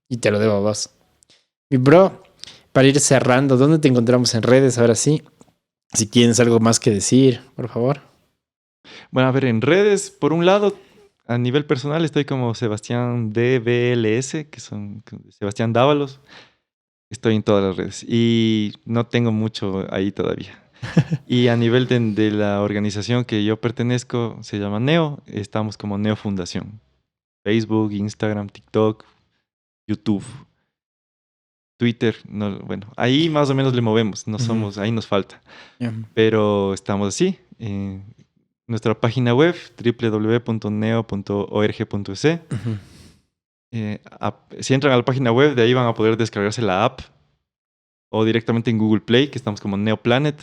Y te lo debo a vos. Mi bro, para ir cerrando, ¿dónde te encontramos en redes ahora sí? Si tienes algo más que decir, por favor.
Bueno, a ver, en redes, por un lado, a nivel personal estoy como Sebastián DBLS, que son Sebastián Dávalos. Estoy en todas las redes y no tengo mucho ahí todavía. Y a nivel de la organización que yo pertenezco, se llama Neo, estamos como Neo Fundación. Facebook, Instagram, TikTok, YouTube, Twitter, no, bueno, ahí más o menos le movemos, no somos, ahí nos falta.
Yeah.
Pero estamos así. Nuestra página web, www.neo.org.es. Si entran a la página web, de ahí van a poder descargarse la app o directamente en Google Play, que estamos como Neoplanet,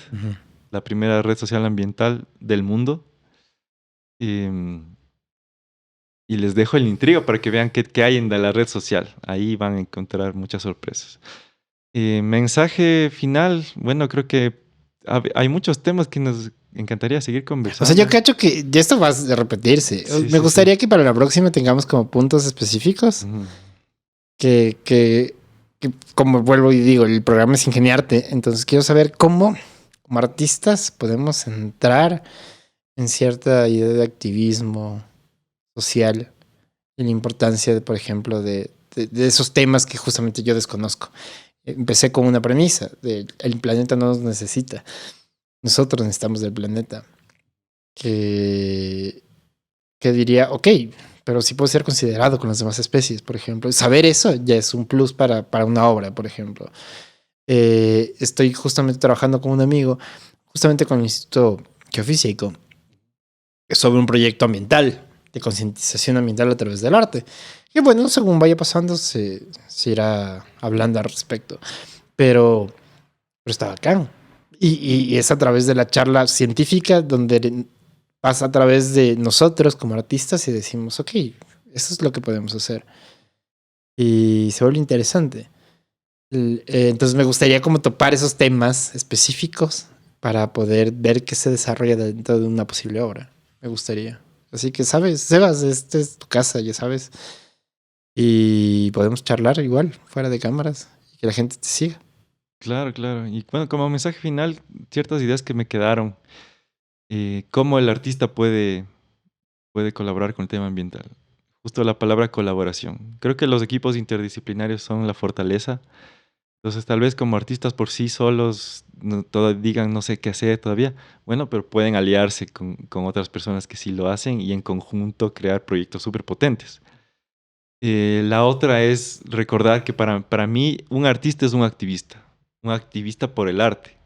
la primera red social ambiental del mundo. Y les dejo el intriga para que vean qué hay en la red social. Ahí van a encontrar muchas sorpresas. Mensaje final, bueno, creo que hay muchos temas que nos encantaría seguir conversando.
O sea, yo cacho que ya esto va a repetirse.
Sí,
Me gustaría que para la próxima tengamos como puntos específicos que, como vuelvo y digo, el programa es ingeniarte. Entonces quiero saber cómo, como artistas, podemos entrar en cierta idea de activismo social y la importancia, por ejemplo, de esos temas que justamente yo desconozco. Empecé con una premisa de el planeta no nos necesita. Nosotros necesitamos del planeta. Que diría, ok, pero sí puede ser considerado con las demás especies, por ejemplo. Saber eso ya es un plus para una obra, por ejemplo. Estoy justamente trabajando con un amigo, justamente con el Instituto Geofísico, sobre un proyecto ambiental, de concientización ambiental a través del arte. Y bueno, según vaya pasando, se irá hablando al respecto. Pero está bacán. Y es a través de la charla científica donde pasa a través de nosotros como artistas y decimos, ok, eso es lo que podemos hacer. Y se vuelve interesante. Entonces me gustaría como topar esos temas específicos para poder ver qué se desarrolla dentro de una posible obra. Me gustaría. Así que, ¿sabes? Sebas, esta es tu casa, ya sabes. Y podemos charlar igual, fuera de cámaras, y que la gente te siga.
Claro, claro. Y bueno, como mensaje final, ciertas ideas que me quedaron. Cómo el artista puede colaborar con el tema ambiental. Justo la palabra colaboración. Creo que los equipos interdisciplinarios son la fortaleza. Entonces, tal vez como artistas por sí solos digan no sé qué hacer todavía. Bueno, pero pueden aliarse con otras personas que sí lo hacen y en conjunto crear proyectos súper potentes. La otra es recordar que para mí un artista es un activista por el arte.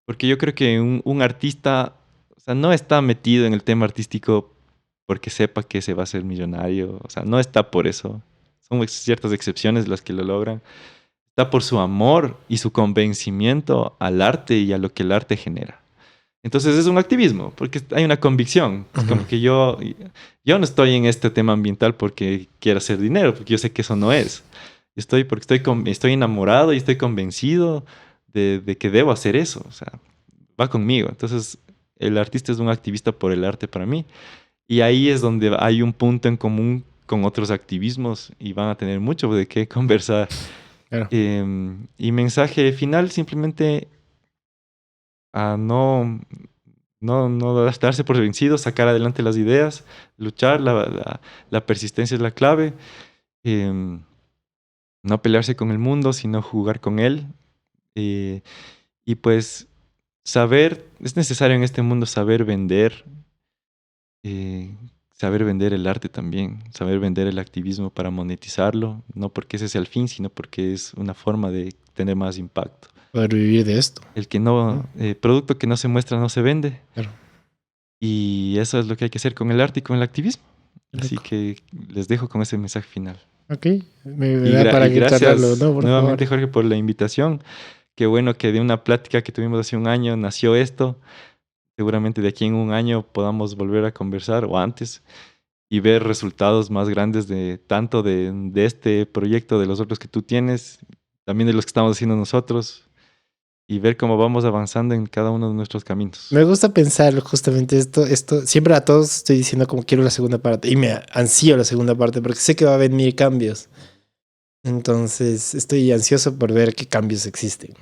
Porque yo creo que un artista, o sea, no está metido en el tema artístico porque sepa que se va a hacer millonario. O sea, no está por eso. Son ciertas excepciones las que lo logran. Está por su amor y su convencimiento al arte y a lo que el arte genera. Entonces es un activismo, porque hay una convicción. Es como que yo no estoy en este tema ambiental porque quiero hacer dinero, porque yo sé que eso no es. Estoy porque estoy enamorado y estoy convencido de que debo hacer eso. O sea, va conmigo. Entonces el artista es un activista por el arte para mí. Y ahí es donde hay un punto en común con otros activismos y van a tener mucho de qué conversar.
Claro.
Y mensaje final, simplemente a no darse por vencido, sacar adelante las ideas, luchar, la persistencia es la clave. No pelearse con el mundo, sino jugar con él. Y pues es necesario en este mundo saber vender el arte también, saber vender el activismo para monetizarlo, no porque ese sea el fin, sino porque es una forma de tener más impacto.
Poder vivir de esto.
Producto que no se muestra no se vende.
Claro.
Y eso es lo que hay que hacer con el arte y con el activismo.
Loco.
Así que les dejo con ese mensaje final.
Ok, me da para
gracias
¿no?
nuevamente, Jorge, por la invitación. Qué bueno que de una plática que tuvimos hace un año nació esto. Seguramente de aquí en un año podamos volver a conversar o antes. y ver resultados más grandes de tanto de este proyecto, de los otros que tú tienes, también de los que estamos haciendo nosotros, y ver cómo vamos avanzando en cada uno de nuestros caminos.
Me gusta pensar justamente esto. Siempre a todos estoy diciendo como quiero la segunda parte y me ansío la segunda parte porque sé que va a venir cambios. Entonces estoy ansioso por ver qué cambios existen.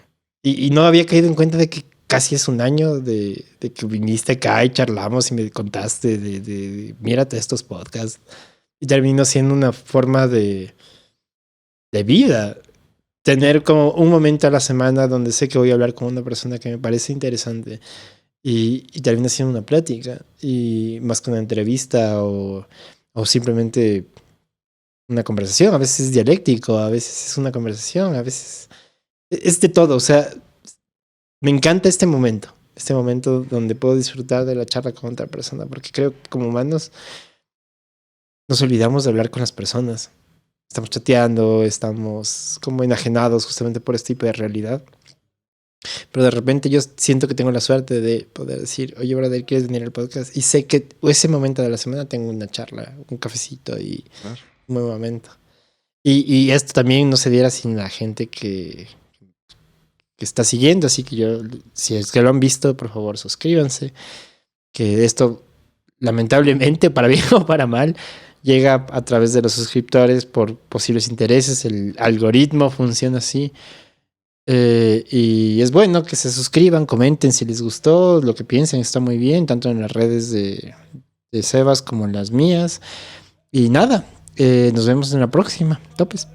Y no había caído en cuenta de que casi es un año de que viniste acá y charlamos y me contaste mírate estos podcasts. Y terminó siendo una forma de vida. Tener como un momento a la semana donde sé que voy a hablar con una persona que me parece interesante y termina siendo una plática y más que una entrevista o simplemente una conversación. A veces es dialéctico, a veces es una conversación, a veces es de todo. O sea, me encanta este momento donde puedo disfrutar de la charla con otra persona, porque creo que como humanos nos olvidamos de hablar con las personas. Estamos chateando, estamos como enajenados justamente por este tipo de realidad. Pero de repente yo siento que tengo la suerte de poder decir, oye, brother, ¿quieres venir al podcast? Y sé que ese momento de la semana tengo una charla, un cafecito y
Claro.
un buen momento. Y esto también no se diera sin la gente que está siguiendo. Así que yo, si es que lo han visto, por favor, suscríbanse. Que esto, lamentablemente, para bien o para mal, llega a través de los suscriptores por posibles intereses. El algoritmo funciona así. Y es bueno que se suscriban, comenten si les gustó, lo que piensen está muy bien, tanto en las redes de Sebas como en las mías. Y nada, nos vemos en la próxima. Topes.